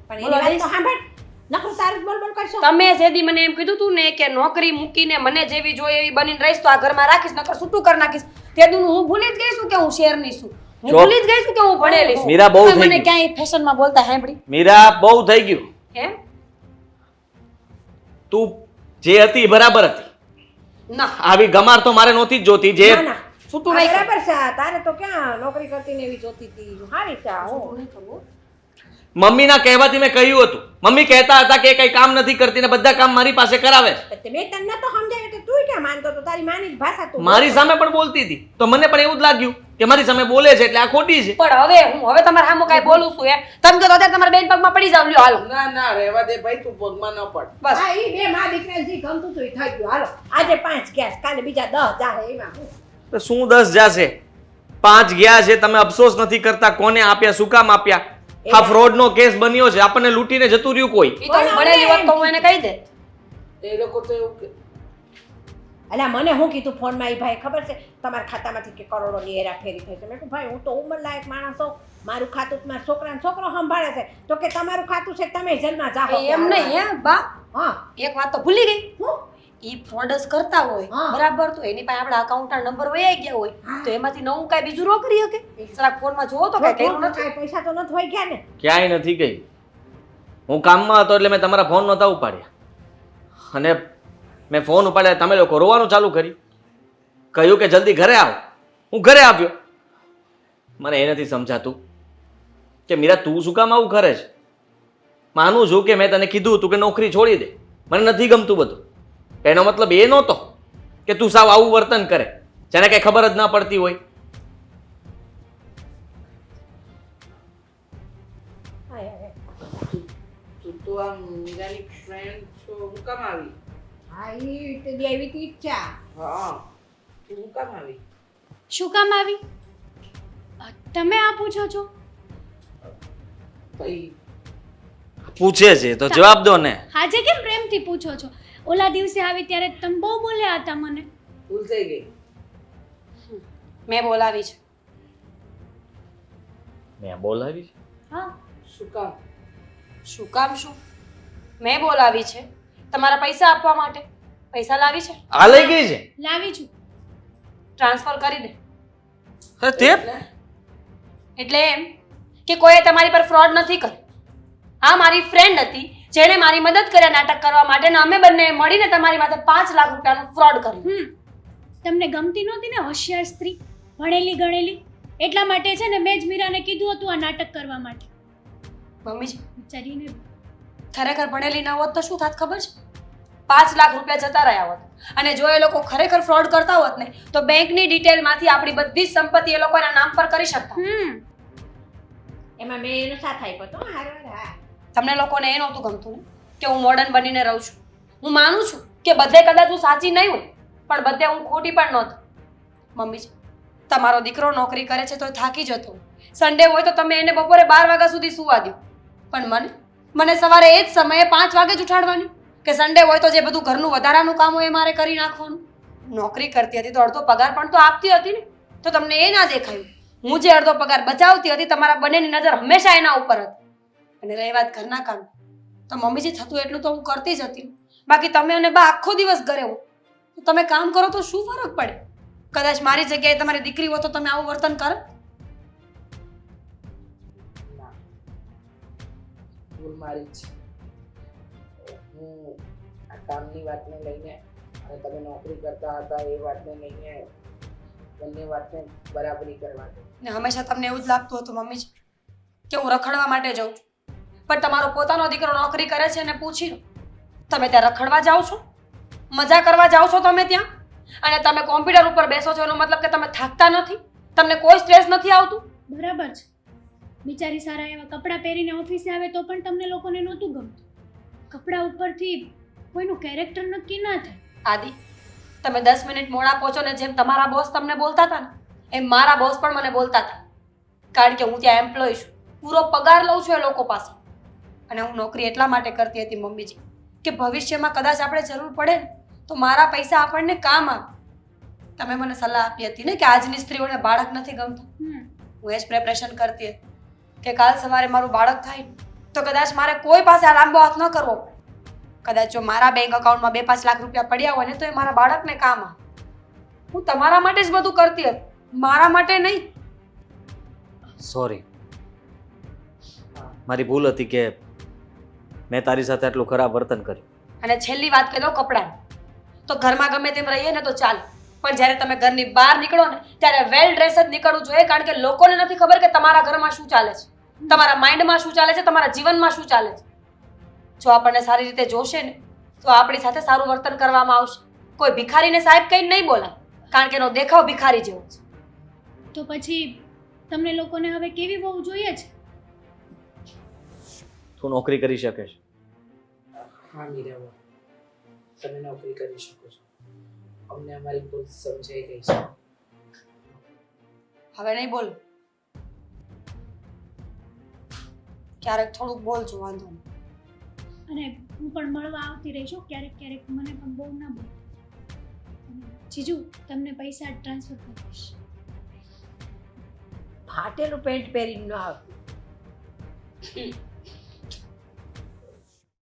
પણ એની વાત તો સાંભળ નકર તારું જ બોલ બોલ કરશો તમે જેદી મને એમ કીધું તું ને કે નોકરી મૂકીને મને જેવી જોઈએ એવી બનીને રહીશ તો આ ઘરમાં રાખીશ નકર છૂટું કરી નાખીશ. તેદું હું ભૂલી જ ગઈ છું કે હું શેરની છું. હું ભૂલી જ ગઈ છું કે હું ભણેલી છું. મીરા બહુ તમે થઈ મને ગયું. ક્યાંય ફેશનમાં બોલતા સાંભળી મીરા બહુ થઈ ગયું. એમ તું જે હતી એ બરાબર હતી. ના આવી ગમાર તો મારે નહોતી જ જોતી. જે ના ના છૂટું આ નહીં કર. બરાબર છે તારે તો ક્યાં નોકરી કરતી ને એવી જોતી હતી સારી છે આ હો મમ્મીના કહેવાથી મેં કહ્યું હતું. મમ્મી કહેતા હતા કે એ કઈ કામ નથી કરતી ને બધા કામ મારી પાસે કરાવે છે. તે મેં તને નતો સમજાવ્યું તો તું ક્યાં માનતો તો તારી માની જ ભાષા તું મારી સામે પણ બોલતી હતી તો મને પણ એવું જ લાગ્યું કે મારી સામે બોલે છે એટલે આ ખોટી છે. પણ હવે તમારા સામે કાંઈ બોલું છું તમે તો અત્યારે તમારા બેન પગમાં પડી જાવ લ્યો હાલો ના ના રહેવા દે ભાઈ તું પગમાં ન પડ. બસ હા ઈ બે માં દીકરાને જે ગમતું હતું ઈ થઈ ગયું હાલો આજે 5 ગયા કાલે બીજા 10 જાહે એમાં હું તો શું 10 જાશે? 5 ગયા છે, તમે અફસોસ નથી કરતા કોને આપ્યા, શું કામ આપ્યા? આ ફ્રોડ નો કેસ બન્યો છે, આપણને લૂંટીને જતું રહ્યું કોઈ. ઈ તો હું ભણેલી હોત તો હું એને કહી દે એ લોકો તો એવું કે અલા મને હું કીધું ફોનમાં ઈ ભાઈ ખબર છે તમારા ખાતામાંથી કે કરોડોની હેરાફેરી થઈ છે મેં કીધું ભાઈ હું તો ઉંમરલાયક માણસ છું મારું ખાતું તો મારા છોકરાનો છોકરો સંભાળે છે તો કે તમારું ખાતું છે તમે જેલમાં જાઓ એમ નહીં હે બા હા એક વાત તો ભૂલી ગઈ હું ઈ ફ્રોડસ કરતા હોય હા. બરાબર તો એની પાસે આપણા અકાઉન્ટના નંબર વયા ગયા હોય તો એમાંથી નવું કાંઈ બીજું ન કરી શકે જરાક ફોનમાં જોવો તો કાંઈ કર્યું નથી કાંઈ પૈસા તો નથી હોય ગયા ને ક્યાંય નથી ગઈ. હું કામમાં હતો એટલે મેં તમારા ફોન નહોતા ઉપાડ્યા અને મેં ફોન ઉપાડ્યા તમે લોકો રોવાનું ચાલુ કર્યું. કહ્યું કે જલ્દી ઘરે આવો. હું ઘરે આવ્યો. મને એ નથી સમજાતું કે મીરા તું શું કામ આવું કરે છે? માનું છું કે મેં તને કીધું હતું કે નોકરી છોડી દે, મને નથી ગમતું બધું. એનો મતલબ એ નહોતો કે તું સાવ આવું વર્તન કરે જેને કઈ ખબર જ ના પડતી હોય. હાય, હાય. તું તો આ મીરાની ફ્રેન્ડ છો હું કામ આવી? હા ઈ તે દી આવી તી ઈચ્છા હા તું હું કામ આવી? શું કામ આવી તમે આ પૂછો છો ભાઈ પૂછે છે તો જવાબ દો ને. આજે કેમ પ્રેમથી પૂછો છો ઓલા દિવસે આવી ત્યારે તમે બહુ બોલ્યા હતા મને ભૂલ થઈ ગઈ. મેં બોલાવી છે. મેં બોલાવી છે? હા શું કામ? શું કામ શું? મેં બોલાવી છે તમારા પૈસા આપવા માટે. પૈસા લાવી છે, આ લઈ ગઈ છે? લાવી છું. ટ્રાન્સફર કરી દે. અરે તે એટલે એમ કે કોઈએ તમારી પર ફ્રોડ નથી કર્યો. આ મારી ફ્રેન્ડ હતી જેણે મારી મદદ કર્યા નાટક કરવા માટે, ને અમે બંને મળીને તમારી માથે 5 લાખ રૂપિયાનું ફ્રોડ કર્યું. તમને ગમતી નહોતી ને હોશિયાર સ્ત્રી, ભણેલી ગણેલી, એટલા માટે છે ને મેં જ મીરાને કીધું હતું આ નાટક કરવા માટે. મમ્મીજી, બિચારીને ખરેખર ભણેલી ન હોત તો શું થાત ખબર છે? 5 લાખ રૂપિયા જતા રહ્યા હોત. અને જો એ લોકો ખરેખર ફ્રોડ કરતા હોત ને તો બેંકની ડિટેલમાંથી આપણી બધી જ સંપત્તિ એ લોકો એના નામ પર કરી શકતા. એમાં મેં એનો સાથ આપ્યો તો હારો. હા, તમને લોકોને એ નહોતું ગમતું ને કે હું મોડર્ન બનીને રહું છું. હું માનું છું કે બધે કદાચ હું સાચી નહીં હોય, પણ બધે હું ખોટી પણ નહોતી. મમ્મીજી, તમારો દીકરો નોકરી કરે છે તો એ થાકી જતો હોય. સન્ડે હોય તો તમે એને બપોરે 12 વાગ્યા સુધી સુવા દો, પણ મને સવારે એ જ સમયે 5 વાગે જ ઉઠાડવાની. કે સન્ડે હોય તો જે બધું ઘરનું વધારાનું કામ હોય એ મારે કરી નાખવાનું. નોકરી કરતી હતી તો અડધો પગાર પણ તો આપતી હતી ને, તો તમને એ ના દેખાયું. હું જે અડધો પગાર બચાવતી હતી તમારા બંનેની નજર હંમેશા એના ઉપર હતી. અને રહી વાત ઘરના કામ, તો મમ્મીજી થતું એટલું તો હું કરતી જ હતી. બાકી તમે અને બા આખો દિવસ ઘરે હો, તો તમે કામ કરો તો શું ફરક પડે? કદાચ મારી જગ્યાએ તમારી દીકરી હોય તો તમે આવું વર્તન કરો? ના, ભૂલ મારી જ છે. હું આ કામની વાતને લઈને અને તમે નોકરી કરતા હતા એ વાતને લઈને બંને વાતને બરાબરી કરવા દો. ને હંમેશા તમને એવું જ લાગતું હતું મમ્મીજી કે હું રખડવા માટે જાઉં છું, પણ તમારો પોતાનો દીકરો નોકરી કરે છે અને પૂછી લો, તમે ત્યાં રખડવા જાઓ છો? મજા કરવા જાઓ છો તમે ત્યાં? અને તમે કોમ્પ્યુટર ઉપર બેસો છો એનો મતલબ કે તમે થાકતા નથી? તમને કોઈ સ્ટ્રેસ નથી આવતું? બરાબર છે. બિચારી સારા એવા કપડાં પહેરીને ઓફિસે આવે તો પણ તમને લોકોને નહોતું ગમતું. કપડાં ઉપરથી કોઈનું કેરેક્ટર નક્કી ના થાય. આદિ, તમે 10 મિનિટ મોડા પહોંચો ને જેમ તમારા બોસ તમને બોલતા હતા ને એમ મારા બોસ પણ મને બોલતા હતા. કારણ કે હું ત્યાં એમ્પ્લોય છું, પૂરો પગાર લઉં છું એ લોકો પાસે. અને હું નોકરી એટલા માટે કરતી હતી મમ્મીજી કે ભવિષ્યમાં કદાચ આપણે જરૂર પડે ને તો મારા પૈસા આપણને કામ આવે. તમે મને સલાહ આપી હતી ને કે આજની સ્ત્રીઓને બાળક નથી ગમતું. હું એ જ પ્રેપરેશન કરતી હતી કે કાલ સવારે મારું બાળક થાય તો કદાચ મારે કોઈ પાસે આ લાંબો હાથ ન કરવો પડે. કદાચ જો મારા બેંક અકાઉન્ટમાં 2-5 લાખ રૂપિયા પડ્યા હોય ને તો એ મારા બાળકને કામ આવે. હું તમારા માટે જ બધું કરતી હતી, મારા માટે નહીં. સોરી, મારી ભૂલ હતી કે મેં તારી સાથે આટલું ખરાબ વર્તન કર્યું. અને છેલ્લી વાત કહી દો કપડાની, તો ઘરમાં ગમે તેમ રહીએ ને તો ચાલે, પણ જ્યારે તમે ઘરની બહાર નીકળો ને ત્યારે વેલ ડ્રેસ જ નીકળવું જોઈએ. કારણ કે લોકોને નથી ખબર કે તમારા ઘરમાં શું ચાલે છે, તમારા માઇન્ડમાં શું ચાલે છે, તમારા જીવનમાં શું ચાલે છે. જો આપણને સારી રીતે જોશે ને તો આપણી સાથે સારું વર્તન કરવામાં આવશે. કોઈ ભિખારીને સાહેબ કહીને નહીં બોલાય, કારણ કે એનો દેખાવ ભિખારી જેવો છે. તો પછી તમને લોકોને હવે કેવી વહુ જોઈએ છે? તું નોકરી કરી શકે છે? હા મીરાબા, તમે નોકરી કરી શકો છો. અમને અમારી ભૂલ સમજાઈ ગઈ છે. હવે નહીં બોલ, ક્યારેક થોડુંક બોલજો, વાંધો નહીં. અને હું પણ મળવા આવતી રહીશ હો, ક્યારેક ક્યારેક, મને પણ બહુ ના બોલ. જીજુ, તમને પૈસા ટ્રાન્સફર કરી દઈશ. ફાટેલું પેન્ટ પહેરીને ન આવતું.